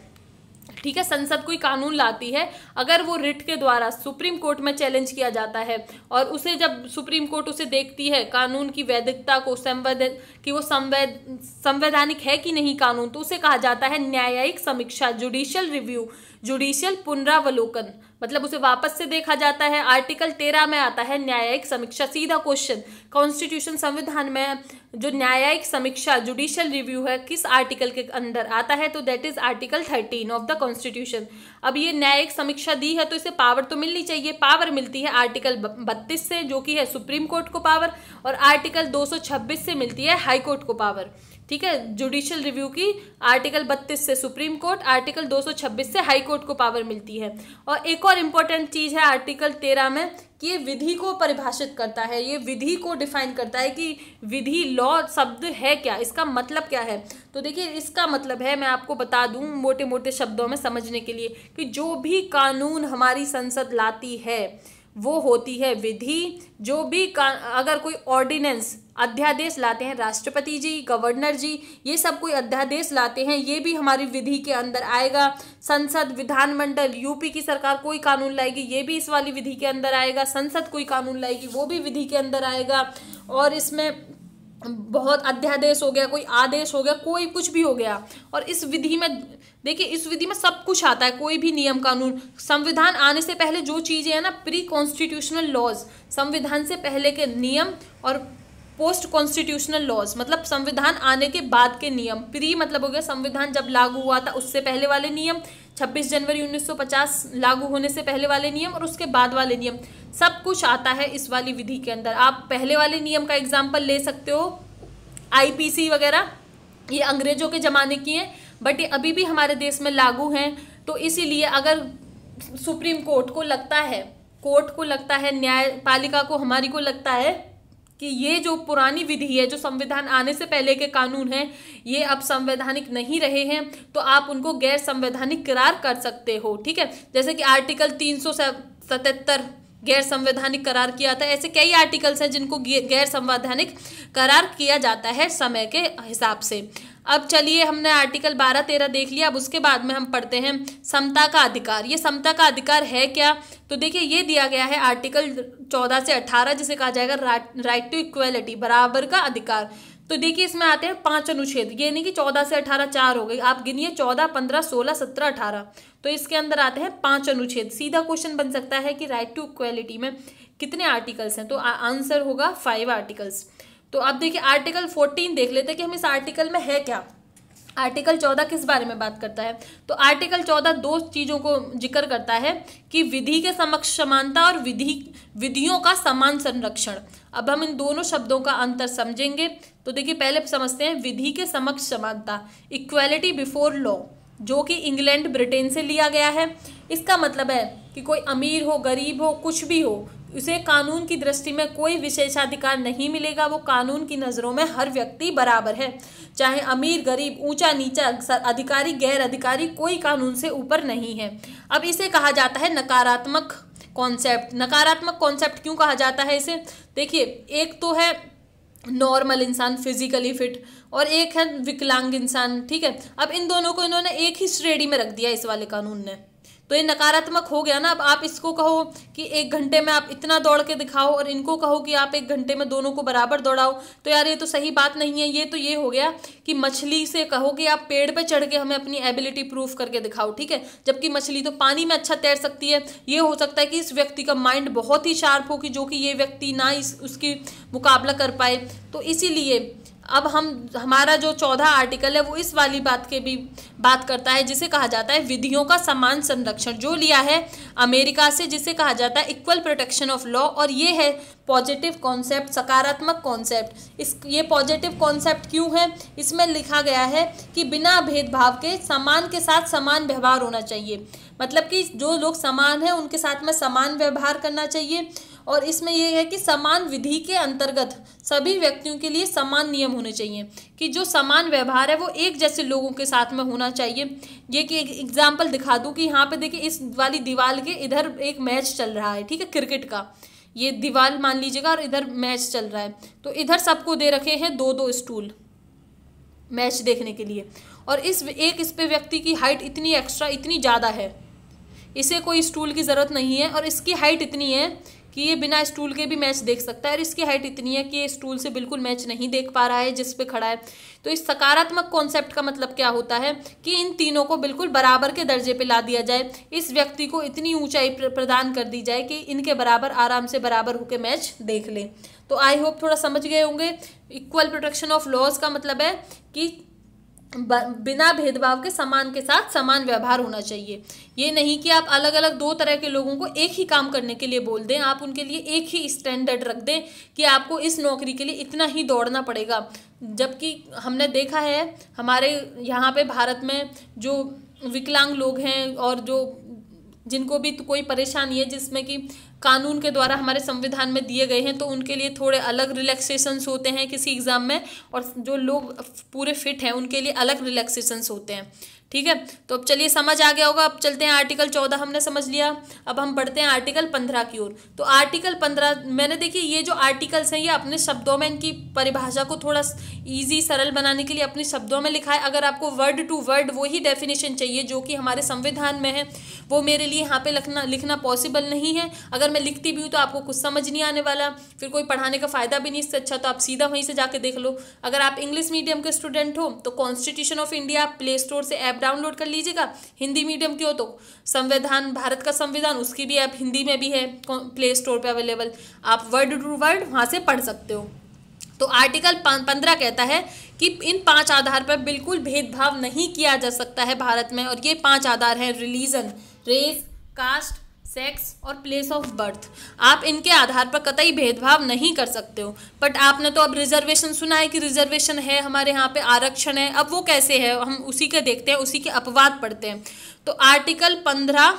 ठीक है, संसद कोई कानून लाती है, अगर वो रिट के द्वारा सुप्रीम कोर्ट में चैलेंज किया जाता है और उसे जब सुप्रीम कोर्ट उसे देखती है कानून की वैधता को, कि वो संवैधानिक है कि नहीं कानून, तो उसे कहा जाता है न्यायिक समीक्षा, जुडिशियल रिव्यू, जुडिशियल पुनरावलोकन, मतलब उसे वापस से देखा जाता है। आर्टिकल 13 में आता है न्यायिक समीक्षा। सीधा क्वेश्चन, कॉन्स्टिट्यूशन संविधान में जो न्यायिक समीक्षा, जुडिशियल रिव्यू है किस आर्टिकल के अंदर आता है, तो that is article 13 of the constitution. अब ये न्यायिक समीक्षा दी है तो इसे पावर तो मिलनी चाहिए, पावर मिलती है आर्टिकल 32 से जो कि है सुप्रीम कोर्ट को पावर, और आर्टिकल 226 से मिलती है हाई कोर्ट को पावर। ठीक है, जुडिशियल रिव्यू की आर्टिकल 32 से सुप्रीम कोर्ट, आर्टिकल 226 से हाई कोर्ट को पावर मिलती है। और एक और इम्पोर्टेंट चीज है आर्टिकल 13 में कि ये विधि को परिभाषित करता है, ये विधि को डिफाइन करता है कि विधि, लॉ शब्द है क्या, इसका मतलब क्या है। तो देखिए इसका मतलब है, मैं आपको बता दूं मोटे मोटे शब्दों में समझने के लिए, कि जो भी कानून हमारी संसद लाती है वो होती है विधि। जो भी अगर कोई ऑर्डिनेंस, अध्यादेश लाते हैं राष्ट्रपति जी, गवर्नर जी, ये सब कोई अध्यादेश लाते हैं, ये भी हमारी विधि के अंदर आएगा। संसद, विधानमंडल, यूपी की सरकार कोई कानून लाएगी, ये भी इस वाली विधि के अंदर आएगा। संसद कोई कानून लाएगी, वो भी विधि के अंदर आएगा। और इसमें बहुत अध्यादेश हो गया, कोई आदेश हो गया, कोई कुछ भी हो गया, और इस विधि में देखिए, इस विधि में सब कुछ आता है, कोई भी नियम कानून। संविधान आने से पहले जो चीजें हैं ना, प्री कॉन्स्टिट्यूशनल लॉज, संविधान से पहले के नियम, और पोस्ट कॉन्स्टिट्यूशनल लॉज मतलब संविधान आने के बाद के नियम। प्री मतलब हो गया संविधान जब लागू हुआ था उससे पहले वाले नियम, 26 जनवरी 1950 लागू होने से पहले वाले नियम, और उसके बाद वाले नियम, सब कुछ आता है इस वाली विधि के अंदर। आप पहले वाले नियम का एग्जाम्पल ले सकते हो, IPC वगैरह, ये अंग्रेजों के ज़माने की हैं। बट ये अभी भी हमारे देश में लागू हैं। तो इसीलिए अगर सुप्रीम कोर्ट को लगता है, न्यायपालिका को हमारी को लगता है कि ये जो पुरानी विधि है, जो संविधान आने से पहले के कानून हैं, ये अब संवैधानिक नहीं रहे हैं, तो आप उनको गैर संवैधानिक करार कर सकते हो। ठीक है, जैसे कि आर्टिकल 377 गैर संवैधानिक करार किया था। ऐसे कई आर्टिकल्स हैं जिनको गैर संवैधानिक करार किया जाता है समय के हिसाब से। अब चलिए, हमने आर्टिकल 12, 13 देख लिया। अब उसके बाद में हम पढ़ते हैं समता का अधिकार। ये समता का अधिकार है क्या? तो देखिए, ये दिया गया है आर्टिकल 14 से 18, जिसे कहा जाएगा राइट टू इक्वलिटी, बराबर का अधिकार। तो देखिए, इसमें आते हैं 5 अनुच्छेद। ये नहीं कि 14 से 18 4 हो गई, आप गिनिए 14, 15, 16, 17, 18। तो इसके अंदर आते हैं 5 अनुच्छेद। सीधा क्वेश्चन बन सकता है कि राइट टू इक्वलिटी में कितने आर्टिकल्स हैं, तो आंसर होगा 5 आर्टिकल्स। तो अब देखिए, आर्टिकल 14 देख लेते हैं कि हम इस आर्टिकल में है क्या। आर्टिकल 14 किस बारे में बात करता है? तो आर्टिकल 14 दो चीज़ों को जिक्र करता है कि विधि के समक्ष समानता और विधियों का समान संरक्षण। अब हम इन दोनों शब्दों का अंतर समझेंगे। तो देखिए, पहले समझते हैं विधि के समक्ष समानता, इक्वेलिटी बिफोर लॉ, जो कि इंग्लैंड ब्रिटेन से लिया गया है। इसका मतलब है कि कोई अमीर हो, गरीब हो, कुछ भी हो, उसे कानून की दृष्टि में कोई विशेषाधिकार नहीं मिलेगा। वो कानून की नज़रों में हर व्यक्ति बराबर है, चाहे अमीर, गरीब, ऊंचा नीचा, अधिकारी, गैर अधिकारी, कोई कानून से ऊपर नहीं है। अब इसे कहा जाता है नकारात्मक कॉन्सेप्ट। नकारात्मक कॉन्सेप्ट क्यों कहा जाता है इसे? देखिए, एक तो है नॉर्मल इंसान, फिजिकली फिट, और एक है विकलांग इंसान। ठीक है, अब इन दोनों को इन्होंने एक ही श्रेणी में रख दिया इस वाले कानून ने, तो ये नकारात्मक हो गया ना। अब आप इसको कहो कि 1 घंटे में आप इतना दौड़ के दिखाओ, और इनको कहो कि आप 1 घंटे में दोनों को बराबर दौड़ाओ, तो यार ये तो सही बात नहीं है। ये तो ये हो गया कि मछली से कहो कि आप पेड़ पे चढ़ के हमें अपनी एबिलिटी प्रूफ करके दिखाओ। ठीक है, जबकि मछली तो पानी में अच्छा तैर सकती है। ये हो सकता है कि इस व्यक्ति का माइंड बहुत ही शार्प हो कि जो कि ये व्यक्ति ना उसकी मुकाबला कर पाए। तो इसीलिए अब हमारा जो 14 आर्टिकल है वो इस वाली बात के भी बात करता है, जिसे कहा जाता है विधियों का समान संरक्षण, जो लिया है अमेरिका से, जिसे कहा जाता है इक्वल प्रोटेक्शन ऑफ लॉ। और ये है पॉजिटिव कॉन्सेप्ट, सकारात्मक कॉन्सेप्ट। ये पॉजिटिव कॉन्सेप्ट क्यों है? इसमें लिखा गया है कि बिना भेदभाव के समान के साथ समान व्यवहार होना चाहिए। मतलब कि जो लोग समान हैं उनके साथ में समान व्यवहार करना चाहिए। और इसमें यह है कि समान विधि के अंतर्गत सभी व्यक्तियों के लिए समान नियम होने चाहिए, कि जो समान व्यवहार है वो एक जैसे लोगों के साथ में होना चाहिए। ये कि एक एग्जाम्पल दिखा दूं कि यहाँ पे देखिए, इस वाली दीवार के इधर एक मैच चल रहा है, ठीक है, क्रिकेट का। ये दीवार मान लीजिएगा और इधर मैच चल रहा है, तो इधर सबको दे रखे हैं 2-2 स्टूल मैच देखने के लिए। और इस पे व्यक्ति की हाइट इतनी एक्स्ट्रा, इतनी ज़्यादा है, इसे कोई स्टूल की ज़रूरत नहीं है। और इसकी हाइट इतनी है कि ये बिना स्टूल के भी मैच देख सकता है, और इसकी हाइट इतनी है कि ये स्टूल से बिल्कुल मैच नहीं देख पा रहा है जिस पे खड़ा है। तो इस सकारात्मक कॉन्सेप्ट का मतलब क्या होता है कि इन तीनों को बिल्कुल बराबर के दर्जे पे ला दिया जाए। इस व्यक्ति को इतनी ऊंचाई प्रदान कर दी जाए कि इनके बराबर आराम से बराबर होकर मैच देख ले। तो आई होप थोड़ा समझ गए होंगे। इक्वल प्रोटेक्शन ऑफ लॉज का मतलब है कि बिना भेदभाव के समान के साथ समान व्यवहार होना चाहिए। ये नहीं कि आप अलग अलग 2 तरह के लोगों को एक ही काम करने के लिए बोल दें, आप उनके लिए एक ही स्टैंडर्ड रख दें कि आपको इस नौकरी के लिए इतना ही दौड़ना पड़ेगा। जबकि हमने देखा है हमारे यहाँ पे भारत में जो विकलांग लोग हैं और जो जिनको भी तो कोई परेशानी है, जिसमें कि कानून के द्वारा हमारे संविधान में दिए गए हैं, तो उनके लिए थोड़े अलग रिलैक्सेशंस होते हैं किसी एग्ज़ाम में, और जो लोग पूरे फिट हैं उनके लिए अलग रिलैक्सेशंस होते हैं। ठीक है, तो अब चलिए समझ आ गया होगा। अब चलते हैं आर्टिकल 14 हमने समझ लिया, अब हम बढ़ते हैं आर्टिकल 15 की ओर। तो आर्टिकल 15 मैंने देखिए, ये जो आर्टिकल्स हैं ये अपने शब्दों में इनकी परिभाषा को थोड़ा ईजी सरल बनाने के लिए अपने शब्दों में लिखा है। अगर आपको वर्ड टू वर्ड वही डेफिनेशन चाहिए जो कि हमारे संविधान में है, वो मेरे लिए यहाँ पे लिखना पॉसिबल नहीं है। अगर मैं लिखती भी हूँ तो आपको कुछ समझ नहीं आने वाला, फिर कोई पढ़ाने का फ़ायदा भी नहीं। इससे अच्छा तो आप सीधा वहीं से जाके देख लो। अगर आप इंग्लिश मीडियम के स्टूडेंट हो तो constitution of India play store से ऐप डाउनलोड कर लीजिएगा। हिंदी मीडियम की हो तो संविधान, भारत का संविधान, उसकी भी ऐप हिंदी में भी है प्ले स्टोर पे अवेलेबल, आप वर्ड टू वर्ड वहाँ से पढ़ सकते हो। तो आर्टिकल 15 कहता है कि इन 5 आधार पर बिल्कुल भेदभाव नहीं किया जा सकता है भारत में। और ये 5 आधार हैं: रिलीजन, रेस, कास्ट, सेक्स और प्लेस ऑफ बर्थ, आप इनके आधार पर कतई भेदभाव नहीं कर सकते हो। बट आपने तो अब रिजर्वेशन सुना है कि रिजर्वेशन है हमारे यहाँ पे, आरक्षण है। अब वो कैसे है, हम उसी के देखते हैं, उसी के अपवाद पढ़ते हैं। तो आर्टिकल 15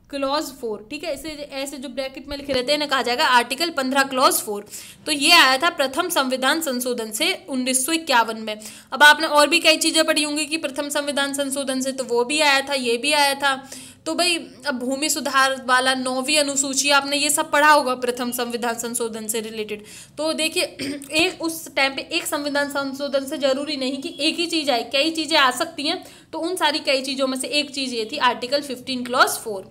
क्लॉज 4, ठीक है, इसे ऐसे जो ब्रैकेट में लिखे रहते हैं ना कहा जाएगा आर्टिकल 15 क्लॉज 4। तो ये आया था प्रथम संविधान संशोधन से 1951 में। अब आपने और भी कई चीज़ें पढ़ी होंगी कि प्रथम संविधान संशोधन से, तो वो भी आया था, ये भी आया था। तो भाई अब भूमि सुधार वाला 9वीं अनुसूची, आपने ये सब पढ़ा होगा प्रथम संविधान संशोधन से रिलेटेड। तो देखिए एक उस टाइम पे एक संविधान संशोधन से जरूरी नहीं कि एक ही चीज़ आए, कई चीज़ें आ सकती हैं। तो उन सारी कई चीज़ों में से एक चीज़ ये थी आर्टिकल 15 क्लॉज 4।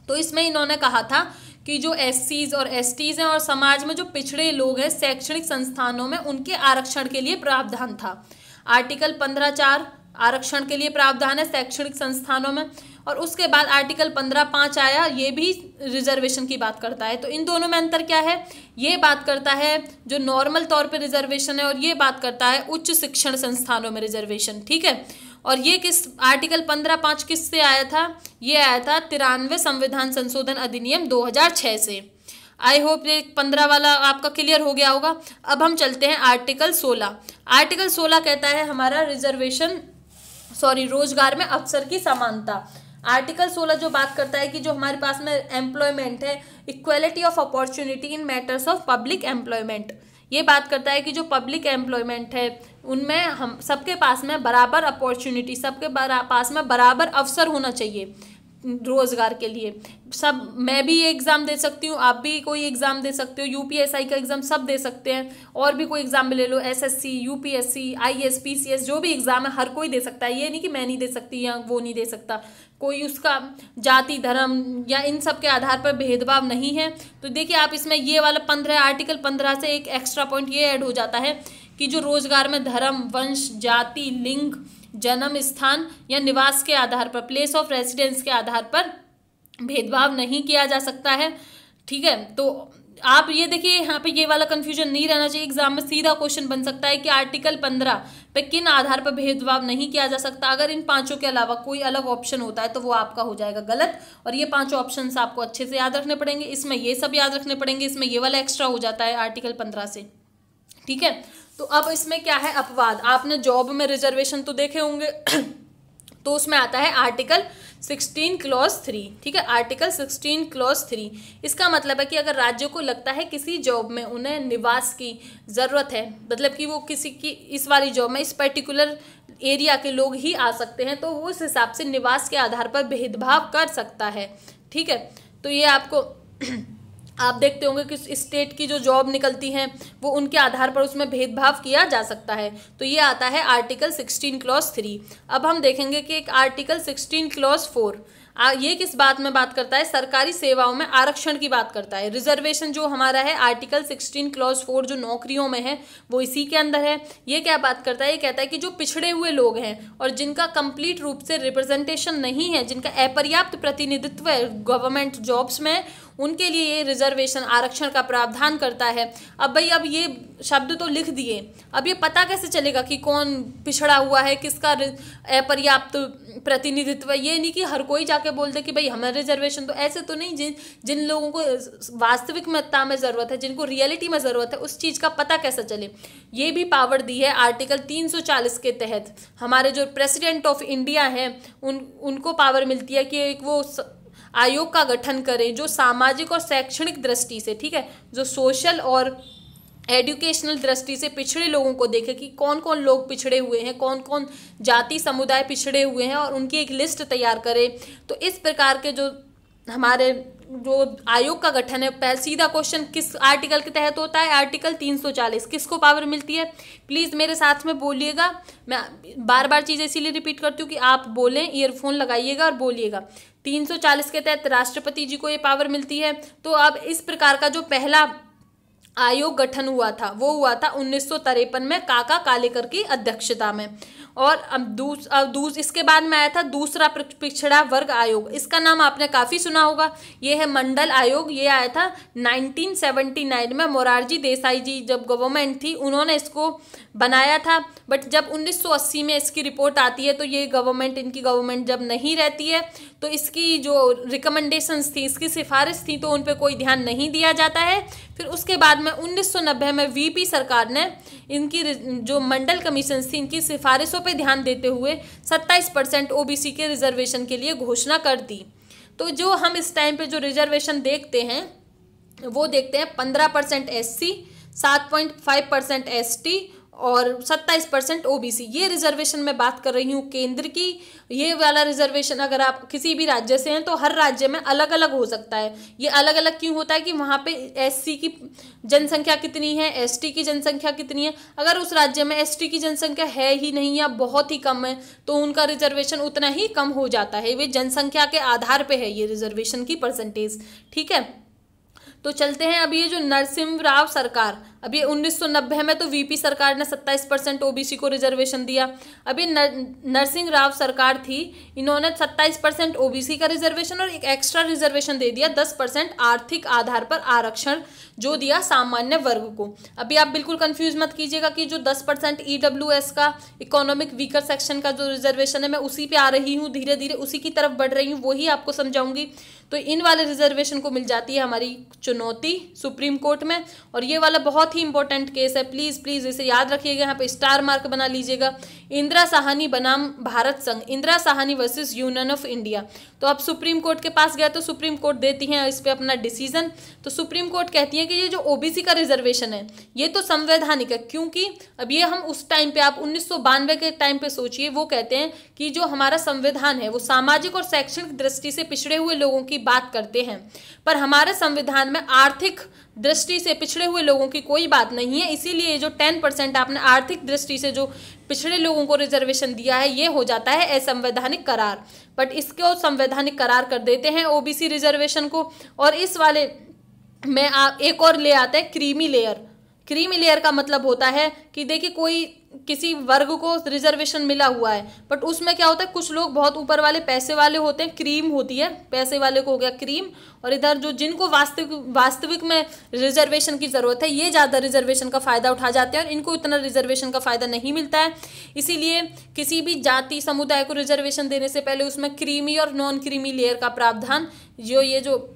तो इसमें इन्होंने कहा था कि जो SCs और STs हैं और समाज में जो पिछड़े लोग हैं शैक्षणिक संस्थानों में, उनके आरक्षण के लिए प्रावधान था। आर्टिकल 15(4) आरक्षण के लिए प्रावधान है शैक्षणिक संस्थानों में। और उसके बाद आर्टिकल 15(5) आया, ये भी रिजर्वेशन की बात करता है। तो इन दोनों में अंतर क्या है, ये बात करता है जो नॉर्मल तौर पे रिजर्वेशन है, और ये बात करता है उच्च शिक्षण संस्थानों में रिजर्वेशन, ठीक है। और ये किस आर्टिकल 15(5) किस से आया था, ये आया था 93 संविधान संशोधन अधिनियम 2006 से। आई होप ये 15 वाला आपका क्लियर हो गया होगा। अब हम चलते हैं आर्टिकल 16। आर्टिकल 16 कहता है हमारा रोजगार में अवसर की समानता। आर्टिकल 16 जो बात करता है कि जो हमारे पास में एम्प्लॉयमेंट है, equality of opportunity in matters of public employment. ये बात करता है कि जो पब्लिक एम्प्लॉयमेंट है उनमें हम सबके पास में बराबर अपॉर्चुनिटी, सबके पास में बराबर अवसर होना चाहिए रोजगार के लिए। सब, मैं भी ये एग्ज़ाम दे सकती हूँ, आप भी कोई एग्ज़ाम दे सकते हो, UPSI का एग्ज़ाम सब दे सकते हैं, और भी कोई एग्ज़ाम ले लो, SSC, UPSC, IAS, PCS, जो भी एग्ज़ाम है हर कोई दे सकता है। ये नहीं कि मैं नहीं दे सकती या वो नहीं दे सकता, कोई उसका जाति धर्म या इन सब के आधार पर भेदभाव नहीं है। तो देखिए आप इसमें ये वाला 15 आर्टिकल 15 से एक एक्स्ट्रा पॉइंट ये ऐड हो जाता है कि जो रोजगार में धर्म, वंश, जाति, लिंग, जन्म स्थान या निवास के आधार पर, प्लेस ऑफ रेसिडेंस के आधार पर भेदभाव नहीं किया जा सकता है, ठीक है। तो आप ये देखिए यहाँ पे ये वाला कंफ्यूजन नहीं रहना चाहिए। एग्जाम में सीधा क्वेश्चन बन सकता है कि आर्टिकल 15 पे किन आधार पर भेदभाव नहीं किया जा सकता। अगर इन पांचों के अलावा कोई अलग ऑप्शन होता है तो वो आपका हो जाएगा गलत। और ये पांचों ऑप्शंस आपको अच्छे से याद रखने पड़ेंगे। इसमें ये सब याद रखने पड़ेंगे, इसमें ये वाला एक्स्ट्रा हो जाता है आर्टिकल 15 से, ठीक है। तो अब इसमें क्या है अपवाद, आपने जॉब में रिजर्वेशन तो देखे होंगे तो उसमें आता है आर्टिकल 16 क्लॉज 3, ठीक है। आर्टिकल 16 क्लॉज 3 इसका मतलब है कि अगर राज्यों को लगता है किसी जॉब में उन्हें निवास की ज़रूरत है, मतलब कि वो किसी की इस वाली जॉब में इस पर्टिकुलर एरिया के लोग ही आ सकते हैं, तो वो उस हिसाब से निवास के आधार पर भेदभाव कर सकता है, ठीक है। तो ये आपको आप देखते होंगे कि स्टेट की जो जॉब निकलती हैं वो उनके आधार पर उसमें भेदभाव किया जा सकता है। तो ये आता है आर्टिकल 16 क्लॉज 3। अब हम देखेंगे कि एक आर्टिकल 16 क्लॉज 4 ये किस बात में बात करता है, सरकारी सेवाओं में आरक्षण की बात करता है। रिजर्वेशन जो हमारा है आर्टिकल 16 क्लॉज 4 जो नौकरियों में है वो इसी के अंदर है। ये क्या बात करता है, ये कहता है कि जो पिछड़े हुए लोग हैं और जिनका कंप्लीट रूप से रिप्रेजेंटेशन नहीं है, जिनका अपर्याप्त प्रतिनिधित्व है गवर्नमेंट जॉब्स में, उनके लिए ये रिजर्वेशन आरक्षण का प्रावधान करता है। अब भाई अब ये शब्द तो लिख दिए, अब ये पता कैसे चलेगा कि कौन पिछड़ा हुआ है, किसका अपर्याप्त प्रतिनिधित्व। ये नहीं कि हर कोई जाके बोल दे कि भाई हमें रिजर्वेशन, तो ऐसे तो नहीं। जिन लोगों को वास्तविकता में ज़रूरत है, जिनको रियलिटी में ज़रूरत है, उस चीज़ का पता कैसे चले। ये भी पावर दी है आर्टिकल 340 के तहत। हमारे जो प्रेसिडेंट ऑफ इंडिया हैं उनको पावर मिलती है कि एक वो आयोग का गठन करें जो सामाजिक और शैक्षणिक दृष्टि से, ठीक है, जो सोशल और एजुकेशनल दृष्टि से पिछड़े लोगों को देखे कि कौन कौन लोग पिछड़े हुए हैं, कौन कौन जाति समुदाय पिछड़े हुए हैं, और उनकी एक लिस्ट तैयार करे। तो इस प्रकार के जो हमारे जो आयोग का गठन है, सीधा क्वेश्चन किस आर्टिकल के तहत होता है, आर्टिकल 340। किसको पावर मिलती है, प्लीज़ मेरे साथ में बोलिएगा। मैं बार बार चीज़ें इसीलिए रिपीट करती हूँ कि आप बोलें, ईयरफोन लगाइएगा और बोलिएगा। 340 के तहत राष्ट्रपति जी को ये पावर मिलती है। तो अब इस प्रकार का जो पहला आयोग गठन हुआ था वो हुआ था 1953 में काका कालेकर की अध्यक्षता में। और अब इसके बाद में आया था दूसरा पिछड़ा वर्ग आयोग। इसका नाम आपने काफ़ी सुना होगा, ये है मंडल आयोग। ये आया था 1979 में। मोरारजी देसाई जी जब गवर्नमेंट थी उन्होंने इसको बनाया था। बट जब 1980 में इसकी रिपोर्ट आती है तो ये गवर्नमेंट, इनकी गवर्नमेंट जब नहीं रहती है तो इसकी जो रिकमेंडेशंस थी, इसकी सिफारिश थी, तो उन पे कोई ध्यान नहीं दिया जाता है। फिर उसके बाद में 1990 में वीपी सरकार ने इनकी जो मंडल कमीशन थी, इनकी सिफारिशों पे ध्यान देते हुए 27% ओबीसी के रिजर्वेशन के लिए घोषणा कर दी। तो जो हम इस टाइम पे जो रिजर्वेशन देखते हैं वो देखते हैं 15% एससी, 7.5% एसटी और 27% ओबीसी। ये रिजर्वेशन मैं बात कर रही हूँ केंद्र की। ये वाला रिजर्वेशन अगर आप किसी भी राज्य से हैं तो हर राज्य में अलग अलग हो सकता है। ये अलग अलग क्यों होता है कि वहाँ पे एससी की जनसंख्या कितनी है, एसटी की जनसंख्या कितनी है। अगर उस राज्य में एसटी की जनसंख्या है ही नहीं या बहुत ही कम है तो उनका रिजर्वेशन उतना ही कम हो जाता है। वे जनसंख्या के आधार पर है ये रिजर्वेशन की परसेंटेज, ठीक है। तो चलते हैं। अभी ये जो नरसिम्हा सरकार, अभी 1990 में तो वीपी सरकार ने 27% ओबीसी को रिजर्वेशन दिया। अभी नरसिंह राव सरकार थी, इन्होंने 27% ओबीसी का रिजर्वेशन और एक एक्स्ट्रा रिजर्वेशन दे दिया 10% आर्थिक आधार पर आरक्षण जो दिया सामान्य वर्ग को। अभी आप बिल्कुल कंफ्यूज मत कीजिएगा कि जो 10% ईडब्ल्यूएस का इकोनॉमिक वीकर सेक्शन का जो रिजर्वेशन है मैं उसी पे आ रही हूँ, धीरे धीरे उसी की तरफ बढ़ रही हूँ, वही आपको समझाऊंगी। तो इन वाले रिजर्वेशन को मिल जाती है हमारी चुनौती सुप्रीम कोर्ट में। और ये वाला बहुत ही इंपॉर्टेंट केस है, प्लीज प्लीज इसे याद रखिएगा, यहाँ पे स्टार मार्क बना लीजिएगा। इंदिरा साहनी बनाम भारत संघ, Indira Sahni versus union of India. तो अब सुप्रीम कोर्ट के पास गया तो सुप्रीम कोर्ट देती है इस पे अपना डिसीजन। तो सुप्रीम कोर्ट कहती है कि ये जो ओबीसी का रिजर्वेशन है ये तो संवैधानिक है, क्योंकि अब ये हम उस टाइम पे, आप 1992 के टाइम पे सोचिए, वो कहते हैं कि जो हमारा संविधान है वो सामाजिक और शैक्षणिक दृष्टि से पिछड़े हुए लोगों की बात करते हैं, पर हमारे संविधान में आर्थिक दृष्टि से पिछड़े हुए लोगों की कोई बात नहीं है। इसीलिए जो 10% आपने आर्थिक दृष्टि से जो पिछड़े लोगों को रिजर्वेशन दिया है ये हो जाता है असंवैधानिक करार। बट इसको संवैधानिक करार कर देते हैं ओबीसी रिजर्वेशन को। और इस वाले में आप एक और ले आते हैं क्रीमी लेयर। क्रीमी लेयर का मतलब होता है कि देखिए कोई किसी वर्ग को रिजर्वेशन मिला हुआ है, बट उसमें क्या होता है कुछ लोग बहुत ऊपर वाले पैसे वाले होते हैं, क्रीम होती है, पैसे वाले को हो गया क्रीम, और इधर जो जिनको वास्तविक में रिजर्वेशन की जरूरत है ये ज़्यादा रिजर्वेशन का फायदा उठा जाते हैं और इनको इतना रिजर्वेशन का फायदा नहीं मिलता है। इसीलिए किसी भी जाति समुदाय को रिजर्वेशन देने से पहले उसमें क्रीमी और नॉन क्रीमी लेयर का प्रावधान, जो ये जो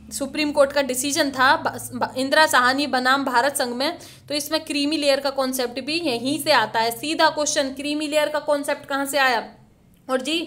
सुप्रीम कोर्ट का डिसीजन था इंदिरा साहनी बनाम भारत संघ में, तो इसमें क्रीमी लेयर का कॉन्सेप्ट भी यहीं से आता है। सीधा क्वेश्चन, क्रीमी लेयर का कॉन्सेप्ट कहाँ से आया? और जी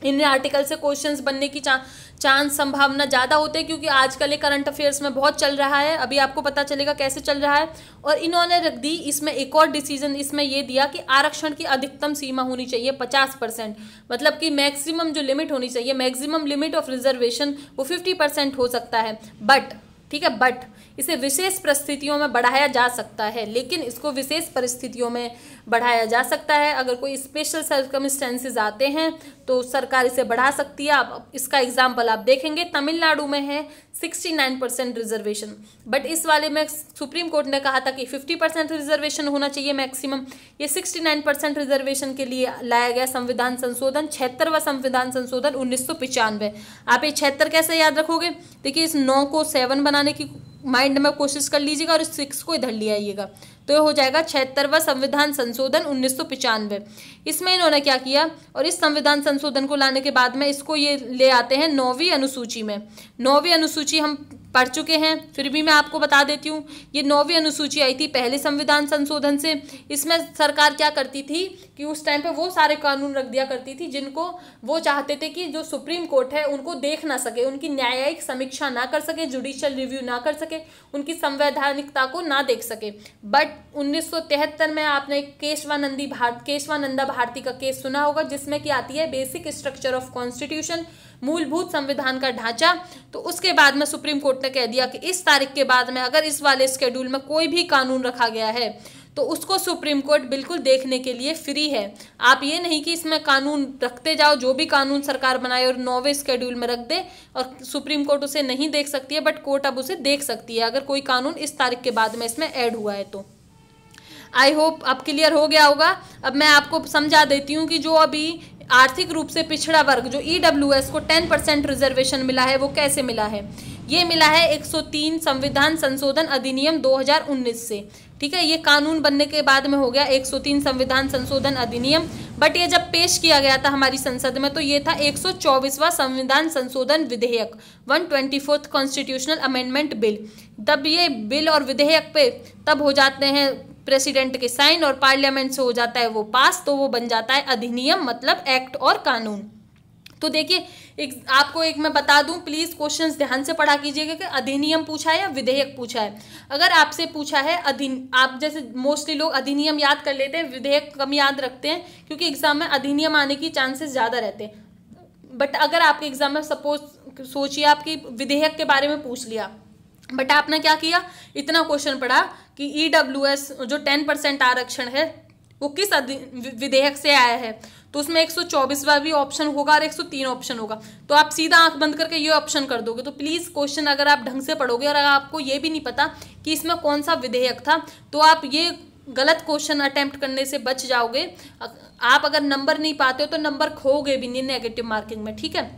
इन आर्टिकल से क्वेश्चंस बनने की चांस संभावना ज़्यादा होते हैं, क्योंकि आजकल ये करंट अफेयर्स में बहुत चल रहा है। अभी आपको पता चलेगा कैसे चल रहा है। और इन्होंने रख दी इसमें एक और डिसीजन, इसमें ये दिया कि आरक्षण की अधिकतम सीमा होनी चाहिए 50%, मतलब कि मैक्सिमम जो लिमिट होनी चाहिए, मैक्सिमम लिमिट ऑफ रिजर्वेशन वो 50% हो सकता है। बट ठीक है, बट इसे विशेष परिस्थितियों में बढ़ाया जा सकता है, लेकिन इसको विशेष परिस्थितियों में बढ़ाया जा सकता है। अगर कोई स्पेशल सर्कमस्टेंसेस आते हैं तो सरकार इसे बढ़ा सकती है। आप इसका एग्जाम्पल आप देखेंगे, तमिलनाडु में है 69% रिजर्वेशन, बट इस वाले में सुप्रीम कोर्ट ने कहा था कि 50% रिजर्वेशन होना चाहिए मैक्सिमम। ये 69% रिजर्वेशन के लिए लाया गया संविधान संशोधन, 76वां संविधान संशोधन 1995। आप ये 76 कैसे याद रखोगे? देखिए इस 9 को 7 बनाने की माइंड में कोशिश कर लीजिएगा और इस 6 को इधर ले आइएगा, तो ये हो जाएगा 76वां संविधान संशोधन 1995। इसमें इन्होंने क्या किया, और इस संविधान संशोधन को लाने के बाद में इसको ये ले आते हैं 9वीं अनुसूची में। 9वीं अनुसूची हम पढ़ चुके हैं, फिर भी मैं आपको बता देती हूँ। ये 9वीं अनुसूची आई थी पहले संविधान संशोधन से। इसमें सरकार क्या करती थी कि उस टाइम पे वो सारे कानून रख दिया करती थी जिनको वो चाहते थे कि जो सुप्रीम कोर्ट है उनको देख ना सके, उनकी न्यायिक समीक्षा ना कर सके, जुडिशियल रिव्यू ना कर सके, उनकी संवैधानिकता को ना देख सके। बट 1973 में आपने केशवानंदा भारती का केस सुना होगा, जिसमें कि आती है बेसिक स्ट्रक्चर ऑफ कॉन्स्टिट्यूशन, मूलभूत संविधान का ढांचा। तो उसके बाद में सुप्रीम कोर्ट ने कह दिया कि इस तारीख के बाद में अगर इस वाले शेड्यूल में कोई भी कानून रखा गया है तो उसको सुप्रीम कोर्ट बिल्कुल देखने के लिए फ्री है। आप ये नहीं कि इसमें कानून रखते जाओ, जो भी कानून सरकार बनाए और 9वें शेड्यूल में रख दे और सुप्रीम कोर्ट उसे नहीं देख सकती है, बट कोर्ट अब उसे देख सकती है अगर कोई कानून इस तारीख के बाद में इसमें ऐड हुआ है तो। आई होप अब क्लियर हो गया होगा। अब मैं आपको समझा देती हूँ कि जो अभी आर्थिक रूप से पिछड़ा वर्ग जो ईडब्ल्यूएस को 10% रिजर्वेशन मिला है वो कैसे मिला है। ये मिला है 103 संविधान संशोधन अधिनियम 2019 से। ठीक है, ये कानून बनने के बाद में हो गया 103 संविधान संशोधन अधिनियम, बट ये जब पेश किया गया था हमारी संसद में तो ये था 124वां संविधान संशोधन विधेयक, 124th कॉन्स्टिट्यूशनल अमेंडमेंट बिल। तब ये बिल और विधेयक पे तब हो जाते हैं प्रेसिडेंट के साइन और पार्लियामेंट से हो जाता है वो पास, तो वो बन जाता है अधिनियम, मतलब एक्ट और कानून। तो देखिए आपको एक मैं बता दूं, प्लीज क्वेश्चंस ध्यान से पढ़ा कीजिएगा कि अधिनियम पूछा है या विधेयक पूछा है। अगर आपसे पूछा है आप जैसे मोस्टली लोग अधिनियम याद कर लेते हैं, विधेयक कम याद रखते हैं क्योंकि एग्जाम में अधिनियम आने की चांसेस ज़्यादा रहते हैं। बट अगर आपके एग्जाम में सपोज सोचिए आपकी विधेयक के बारे में पूछ लिया, बट आपने क्या किया, इतना क्वेश्चन पढ़ा कि EWS जो 10% आरक्षण है वो किस विधेयक से आया है, तो उसमें 124वां भी ऑप्शन होगा और 103 ऑप्शन होगा, तो आप सीधा आंख बंद करके ये ऑप्शन कर दोगे। तो प्लीज़ क्वेश्चन अगर आप ढंग से पढ़ोगे और अगर आपको ये भी नहीं पता कि इसमें कौन सा विधेयक था, तो आप ये गलत क्वेश्चन अटेम्प्ट करने से बच जाओगे। आप अगर नंबर नहीं पाते हो तो नंबर खोगे भी नहीं नेगेटिव मार्किंग में। ठीक है,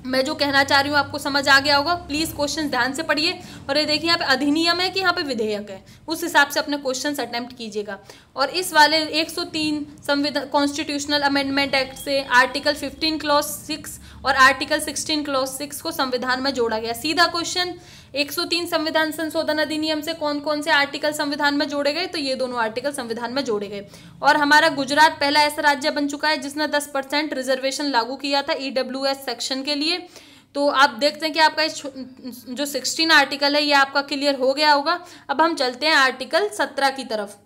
मैं जो कहना चाह रही हूँ आपको समझ आ गया होगा। प्लीज़ क्वेश्चन ध्यान से पढ़िए और ये देखिए यहाँ पे अधिनियम है कि यहाँ पे विधेयक है, उस हिसाब से अपने क्वेश्चंस अटेम्प्ट कीजिएगा। और इस वाले 103 संविधान कॉन्स्टिट्यूशनल अमेंडमेंट एक्ट से आर्टिकल 15 क्लॉज 6 और आर्टिकल 16 क्लॉज 6 को संविधान में जोड़ा गया। सीधा क्वेश्चन, 103 संविधान संशोधन अधिनियम से कौन कौन से आर्टिकल संविधान में जोड़े गए, तो ये दोनों आर्टिकल संविधान में जोड़े गए। और हमारा गुजरात पहला ऐसा राज्य बन चुका है जिसने 10% रिजर्वेशन लागू किया था EWS सेक्शन के लिए। तो आप देखते हैं कि आपका जो 16 आर्टिकल है ये आपका क्लियर हो गया होगा। अब हम चलते हैं आर्टिकल 17 की तरफ।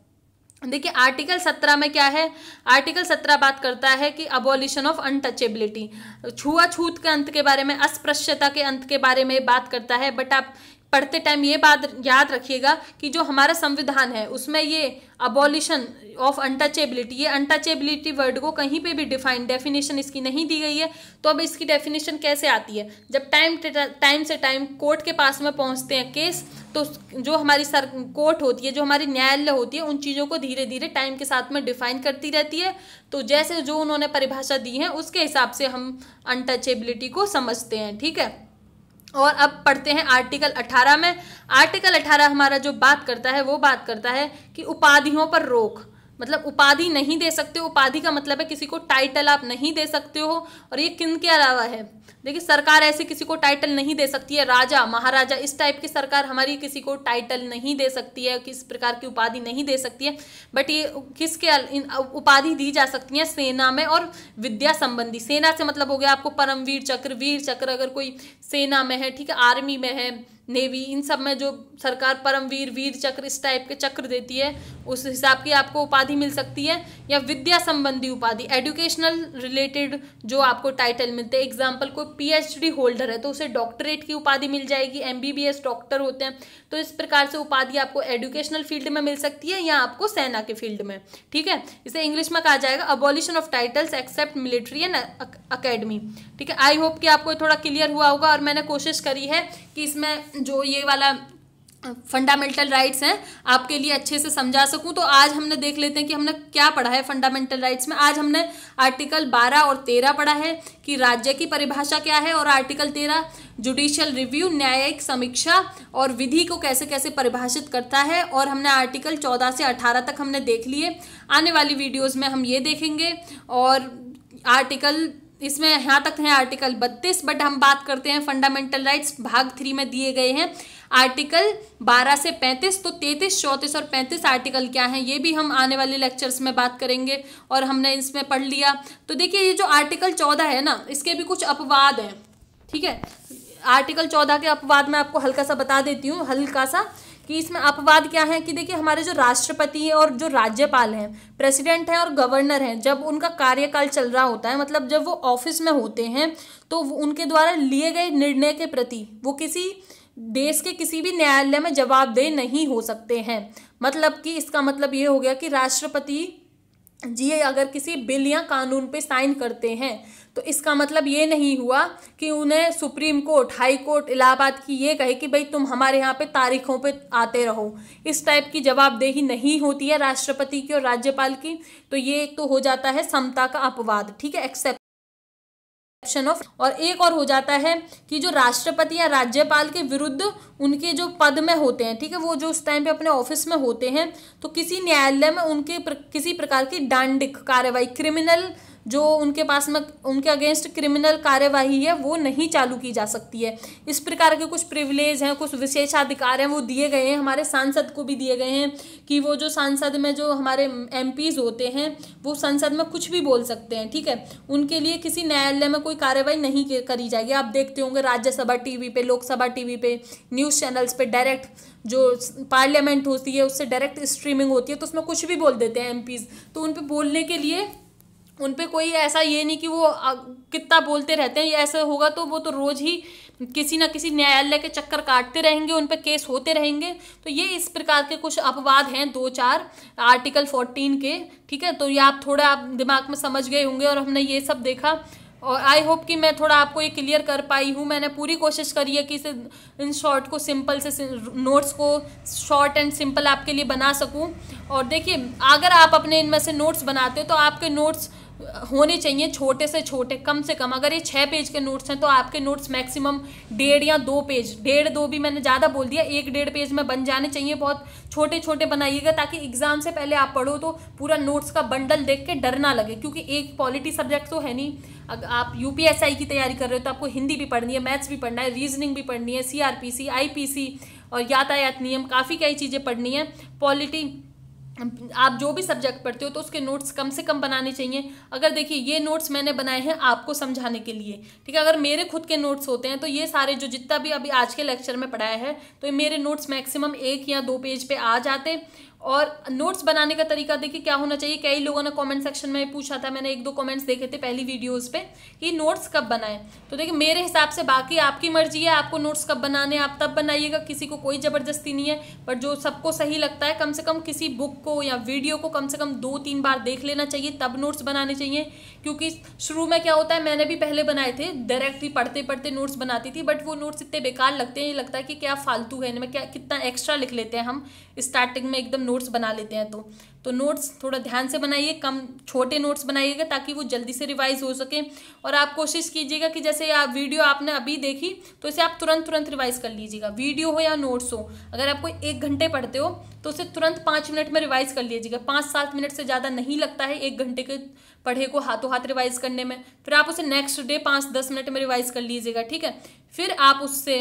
देखिए आर्टिकल 17 में क्या है, आर्टिकल 17 बात करता है कि अबॉलिशन ऑफ अनटचेबिलिटी, छुआछूत के अंत के बारे में, अस्पृश्यता के अंत के बारे में बात करता है। बट आप पढ़ते टाइम ये बात याद रखिएगा कि जो हमारा संविधान है उसमें ये अबॉलिशन ऑफ अनटचेबिलिटी, ये अनटचेबिलिटी वर्ड को कहीं पे भी डेफिनेशन इसकी नहीं दी गई है। तो अब इसकी डेफिनेशन कैसे आती है, जब टाइम से टाइम कोर्ट के पास में पहुंचते हैं केस, तो जो हमारी कोर्ट होती है, जो हमारी न्यायालय होती है, उन चीज़ों को धीरे धीरे टाइम के साथ में डिफाइन करती रहती है। तो जैसे जो उन्होंने परिभाषा दी है उसके हिसाब से हम अनटचेबिलिटी को समझते हैं। ठीक है, और अब पढ़ते हैं आर्टिकल 18 में। आर्टिकल 18 हमारा जो बात करता है वो बात करता है कि उपाधियों पर रोक, मतलब उपाधि नहीं दे सकते हो। उपाधि का मतलब है किसी को टाइटल आप नहीं दे सकते हो, और ये किन के अलावा है, देखिए सरकार ऐसे किसी को टाइटल नहीं दे सकती है, राजा महाराजा इस टाइप की सरकार हमारी किसी को टाइटल नहीं दे सकती है, किस प्रकार की उपाधि नहीं दे सकती है। बट ये किसके उपाधि दी जा सकती है, सेना में और विद्या संबंधी। सेना से मतलब हो गया आपको परमवीर चक्र, वीर चक्र अगर कोई सेना में है, ठीक है, आर्मी में है, नेवी, इन सब में जो सरकार परमवीर, वीर चक्र इस टाइप के चक्र देती है, उस हिसाब की आपको उपाधि मिल सकती है। या विद्या संबंधी उपाधि, एजुकेशनल रिलेटेड जो आपको टाइटल मिलते हैं। एग्जाम्पल कोई PhD होल्डर है तो उसे डॉक्टरेट की उपाधि मिल जाएगी, MBBS डॉक्टर होते हैं। तो इस प्रकार से उपाधि आपको एजुकेशनल फील्ड में मिल सकती है या आपको सेना के फील्ड में। ठीक है, इसे इंग्लिश में कहा जाएगा abolition of titles except military and academy. ठीक है, आई होप कि आपको थोड़ा क्लियर हुआ होगा। और मैंने कोशिश करी है कि इसमें जो ये वाला फंडामेंटल राइट्स हैं आपके लिए अच्छे से समझा सकूं। तो आज हमने देख लेते हैं कि हमने क्या पढ़ा है फंडामेंटल राइट्स में। आज हमने आर्टिकल 12 और 13 पढ़ा है कि राज्य की परिभाषा क्या है, और आर्टिकल 13 जुडिशियल रिव्यू, न्यायिक समीक्षा और विधि को कैसे कैसे परिभाषित करता है। और हमने आर्टिकल 14 से 18 तक हमने देख लिए। आने वाली वीडियोज में हम ये देखेंगे। और आर्टिकल इसमें यहाँ तक है आर्टिकल 32, बट हम बात करते हैं फंडामेंटल राइट्स भाग 3 में दिए गए हैं आर्टिकल 12 से 35। तो 33, 34 और 35 आर्टिकल क्या हैं ये भी हम आने वाले लेक्चर्स में बात करेंगे, और हमने इसमें पढ़ लिया। तो देखिए ये जो आर्टिकल 14 है ना, इसके भी कुछ अपवाद हैं। ठीक है, आर्टिकल 14 के अपवाद मैं आपको हल्का सा बता देती हूँ, हल्का सा, कि इसमें अपवाद क्या है। कि देखिए हमारे जो राष्ट्रपति है और जो राज्यपाल हैं, प्रेसिडेंट हैं और गवर्नर हैं, जब उनका कार्यकाल चल रहा होता है, मतलब जब वो ऑफिस में होते हैं, तो उनके द्वारा लिए गए निर्णय के प्रति वो किसी देश के किसी भी न्यायालय में जवाबदेह नहीं हो सकते हैं। मतलब कि इसका मतलब ये हो गया कि राष्ट्रपति जी अगर किसी बिल या कानून पे साइन करते हैं तो इसका मतलब ये नहीं हुआ कि उन्हें supreme court, high court, Allahabad की ये कहे कि भाई तुम हमारे यहाँ पे तारीखों पे आते रहो। इस टाइप की जवाबदेही नहीं होती है राष्ट्रपति की और राज्यपाल की। तो ये एक तो हो जाता है समता का अपवाद। ठीक है, एक्सेप्शन और एक और हो जाता है कि जो राष्ट्रपति या राज्यपाल के विरुद्ध उनके जो पद में होते हैं, ठीक है, वो जो उस टाइम पे अपने ऑफिस में होते हैं, तो किसी न्यायालय में उनके किसी प्रकार की दंडिक कार्रवाई, क्रिमिनल जो उनके पास में उनके अगेंस्ट क्रिमिनल कार्यवाही है वो नहीं चालू की जा सकती है। इस प्रकार के कुछ प्रिविलेज हैं, कुछ विशेषाधिकार हैं, वो दिए गए हैं, हमारे सांसद को भी दिए गए हैं कि वो जो सांसद में जो हमारे एमपीज होते हैं वो संसद में कुछ भी बोल सकते हैं, ठीक है, उनके लिए किसी न्यायालय में कोई कार्रवाई नहीं करी जाएगी। आप देखते होंगे राज्यसभा टीवी पे, लोकसभा टीवी पे, न्यूज़ चैनल्स पे डायरेक्ट जो पार्लियामेंट होती है उससे डायरेक्ट स्ट्रीमिंग होती है, तो उसमें कुछ भी बोल देते हैं एमपीज, तो उन पर बोलने के लिए उन पे कोई ऐसा ये नहीं कि वो कितना बोलते रहते हैं, ये ऐसा होगा तो वो तो रोज ही किसी ना किसी न्यायालय के चक्कर काटते रहेंगे, उन पे केस होते रहेंगे। तो ये इस प्रकार के कुछ अपवाद हैं 2-4 आर्टिकल 14 के, ठीक है, तो ये आप थोड़ा आप दिमाग में समझ गए होंगे और हमने ये सब देखा और आई होप कि मैं थोड़ा आपको ये क्लियर कर पाई हूँ। मैंने पूरी कोशिश करी है कि इसे इन शॉर्ट को सिंपल से नोट्स को शॉर्ट एंड सिंपल आपके लिए बना सकूँ। और देखिए अगर आप अपने इनमें से नोट्स बनाते हो तो आपके नोट्स होने चाहिए छोटे से छोटे, कम से कम अगर ये 6 पेज के नोट्स हैं तो आपके नोट्स मैक्सिमम 1.5 या 2 पेज, 1.5-2 भी मैंने ज़्यादा बोल दिया, 1-1.5 पेज में बन जाने चाहिए। बहुत छोटे छोटे बनाइएगा ताकि एग्जाम से पहले आप पढ़ो तो पूरा नोट्स का बंडल देख के डर ना लगे, क्योंकि एक पॉलिटी सब्जेक्ट तो है नहीं। अगर आप यूपीएसआई की तैयारी कर रहे हो तो आपको हिंदी भी पढ़नी है, मैथ्स भी पढ़ना है, रीजनिंग भी पढ़नी है, सीआरपीसी, आईपीसी और यातायात नियम, काफ़ी कई चीज़ें पढ़नी है। पॉलिटी आप जो भी सब्जेक्ट पढ़ते हो तो उसके नोट्स कम से कम बनाने चाहिए। अगर देखिए ये नोट्स मैंने बनाए हैं आपको समझाने के लिए, ठीक है, अगर मेरे खुद के नोट्स होते हैं तो ये सारे जो जितना भी अभी आज के लेक्चर में पढ़ाया है तो ये मेरे नोट्स मैक्सिमम 1 या 2 पेज पे आ जाते। और नोट्स बनाने का तरीका देखिए क्या होना चाहिए। कई लोगों ने कमेंट सेक्शन में पूछा था, मैंने 1-2 कमेंट्स देखे थे पहली वीडियोस पे कि नोट्स कब बनाएं। तो देखिए मेरे हिसाब से, बाकी आपकी मर्जी है, आपको नोट्स कब बनाने आप तब बनाइएगा, किसी को कोई ज़बरदस्ती नहीं है, पर जो सबको सही लगता है कम से कम किसी बुक को या वीडियो को कम से कम 2-3 बार देख लेना चाहिए, तब नोट्स बनाने चाहिए। क्योंकि शुरू में क्या होता है, मैंने भी पहले बनाए थे, डायरेक्ट ही पढ़ते पढ़ते नोट्स बनाती थी, बट वो नोट्स इतने बेकार लगते हैं, ये लगता है कि क्या फालतू है इनमें, क्या कितना एक्स्ट्रा लिख लेते हैं हम स्टार्टिंग में एकदम नोट्स बना लेते हैं। तो नोट्स थोड़ा ध्यान से बनाइए, कम छोटे नोट्स बनाइएगा ताकि वो जल्दी से रिवाइज हो सके। और आप कोशिश कीजिएगा कि जैसे आप वीडियो आपने अभी देखी तो इसे आप तुरंत रिवाइज कर लीजिएगा, वीडियो हो या नोट्स हो। अगर आप कोई 1 घंटे पढ़ते हो तो उसे तुरंत 5 मिनट में रिवाइज कर लीजिएगा। 5-7 मिनट से ज़्यादा नहीं लगता है 1 घंटे के पढ़े को हाथों हाथ रिवाइज करने में। फिर आप उसे नेक्स्ट डे 5-10 मिनट में रिवाइज कर लीजिएगा, ठीक है। फिर आप उससे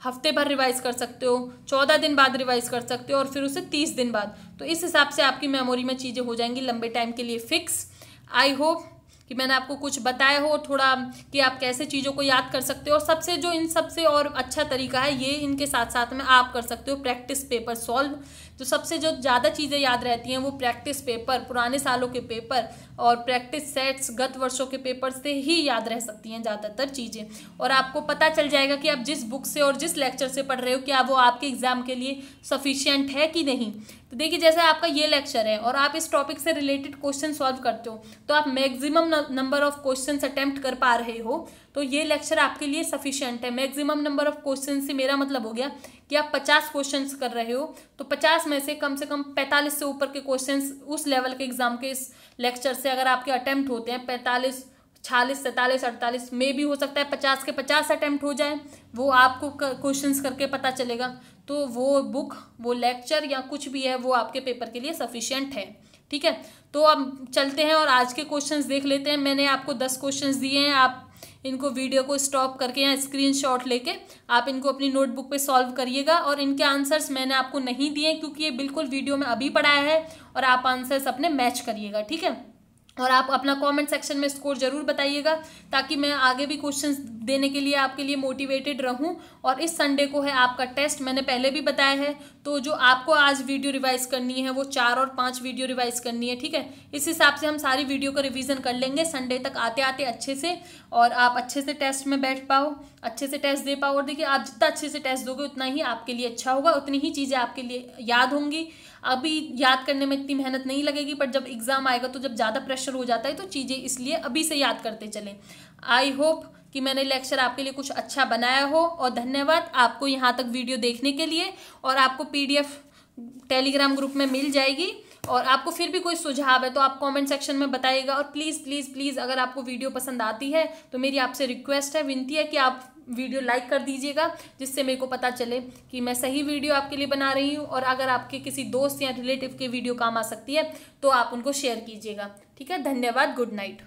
हफ्ते भर रिवाइज कर सकते हो, 14 दिन बाद रिवाइज कर सकते हो और फिर उसे 30 दिन बाद। तो इस हिसाब से आपकी मेमोरी में चीज़ें हो जाएंगी लंबे टाइम के लिए फिक्स। आई होप कि मैंने आपको कुछ बताया हो थोड़ा कि आप कैसे चीज़ों को याद कर सकते हो। और सबसे जो इन सबसे और अच्छा तरीका है, ये इनके साथ साथ में आप कर सकते हो प्रैक्टिस पेपर सॉल्व। जो सबसे जो ज़्यादा चीज़ें याद रहती हैं वो प्रैक्टिस पेपर, पुराने सालों के पेपर और प्रैक्टिस सेट्स, गत वर्षों के पेपर से ही याद रह सकती हैं ज़्यादातर चीज़ें। और आपको पता चल जाएगा कि आप जिस बुक से और जिस लेक्चर से पढ़ रहे हो क्या वो आपके एग्जाम के लिए सफिशिएंट है कि नहीं। तो देखिए जैसे आपका ये लेक्चर है और आप इस टॉपिक से रिलेटेड क्वेश्चन सॉल्व करते हो तो आप maximum number of questions attempt कर पा रहे हो, तो ये लेक्चर आपके लिए सफिशिएंट है। मैक्सिमम नंबर ऑफ क्वेश्चन से मेरा मतलब हो गया कि आप 50 क्वेश्चंस कर रहे हो तो 50 में से कम 45 से ऊपर के क्वेश्चंस उस लेवल के एग्जाम के इस लेक्चर से अगर आपके अटेम्प्ट होते हैं 45, 46, 47, 48 में भी हो सकता है 50 के 50 अटेम्प्ट हो जाए, वो आपको क्वेश्चंस करके पता चलेगा। तो वो बुक, वो लेक्चर या कुछ भी है वो आपके पेपर के लिए सफिशिएंट है, ठीक है। तो अब चलते हैं और आज के क्वेश्चंस देख लेते हैं। मैंने आपको 10 क्वेश्चंस दिए हैं, आप इनको वीडियो को स्टॉप करके या स्क्रीनशॉट लेके आप इनको अपनी नोटबुक पे सॉल्व करिएगा। और इनके आंसर्स मैंने आपको नहीं दिए क्योंकि ये बिल्कुल वीडियो में अभी पढ़ाया है, और आप आंसर्स अपने मैच करिएगा, ठीक है। और आप अपना कमेंट सेक्शन में स्कोर जरूर बताइएगा ताकि मैं आगे भी क्वेश्चंस देने के लिए आपके लिए मोटिवेटेड रहूं। और इस संडे को है आपका टेस्ट, मैंने पहले भी बताया है। तो जो आपको आज वीडियो रिवाइज करनी है वो 4 और 5 वीडियो रिवाइज करनी है, ठीक है। इस हिसाब से हम सारी वीडियो का रिवीजन कर लेंगे संडे तक आते आते अच्छे से, और आप अच्छे से टेस्ट में बैठ पाओ, अच्छे से टेस्ट दे पाओ। और देखिए आप जितना अच्छे से टेस्ट दोगे उतना ही आपके लिए अच्छा होगा, उतनी ही चीज़ें आपके लिए याद होंगी। अभी याद करने में इतनी मेहनत नहीं लगेगी, पर जब एग्जाम आएगा तो जब ज़्यादा प्रेशर हो जाता है तो चीज़ें इसलिए अभी से याद करते चलें। आई होप कि मैंने लेक्चर आपके लिए कुछ अच्छा बनाया हो, और धन्यवाद आपको यहाँ तक वीडियो देखने के लिए। और आपको PDF टेलीग्राम ग्रुप में मिल जाएगी, और आपको फिर भी कोई सुझाव है तो आप कमेंट सेक्शन में बताइएगा। और प्लीज़ प्लीज़ प्लीज़ अगर आपको वीडियो पसंद आती है तो मेरी आपसे रिक्वेस्ट है, विनती है कि आप वीडियो लाइक कर दीजिएगा, जिससे मेरे को पता चले कि मैं सही वीडियो आपके लिए बना रही हूँ। और अगर आपके किसी दोस्त या रिलेटिव के वीडियो काम आ सकती है तो आप उनको शेयर कीजिएगा। ठीक है, धन्यवाद, गुड नाइट।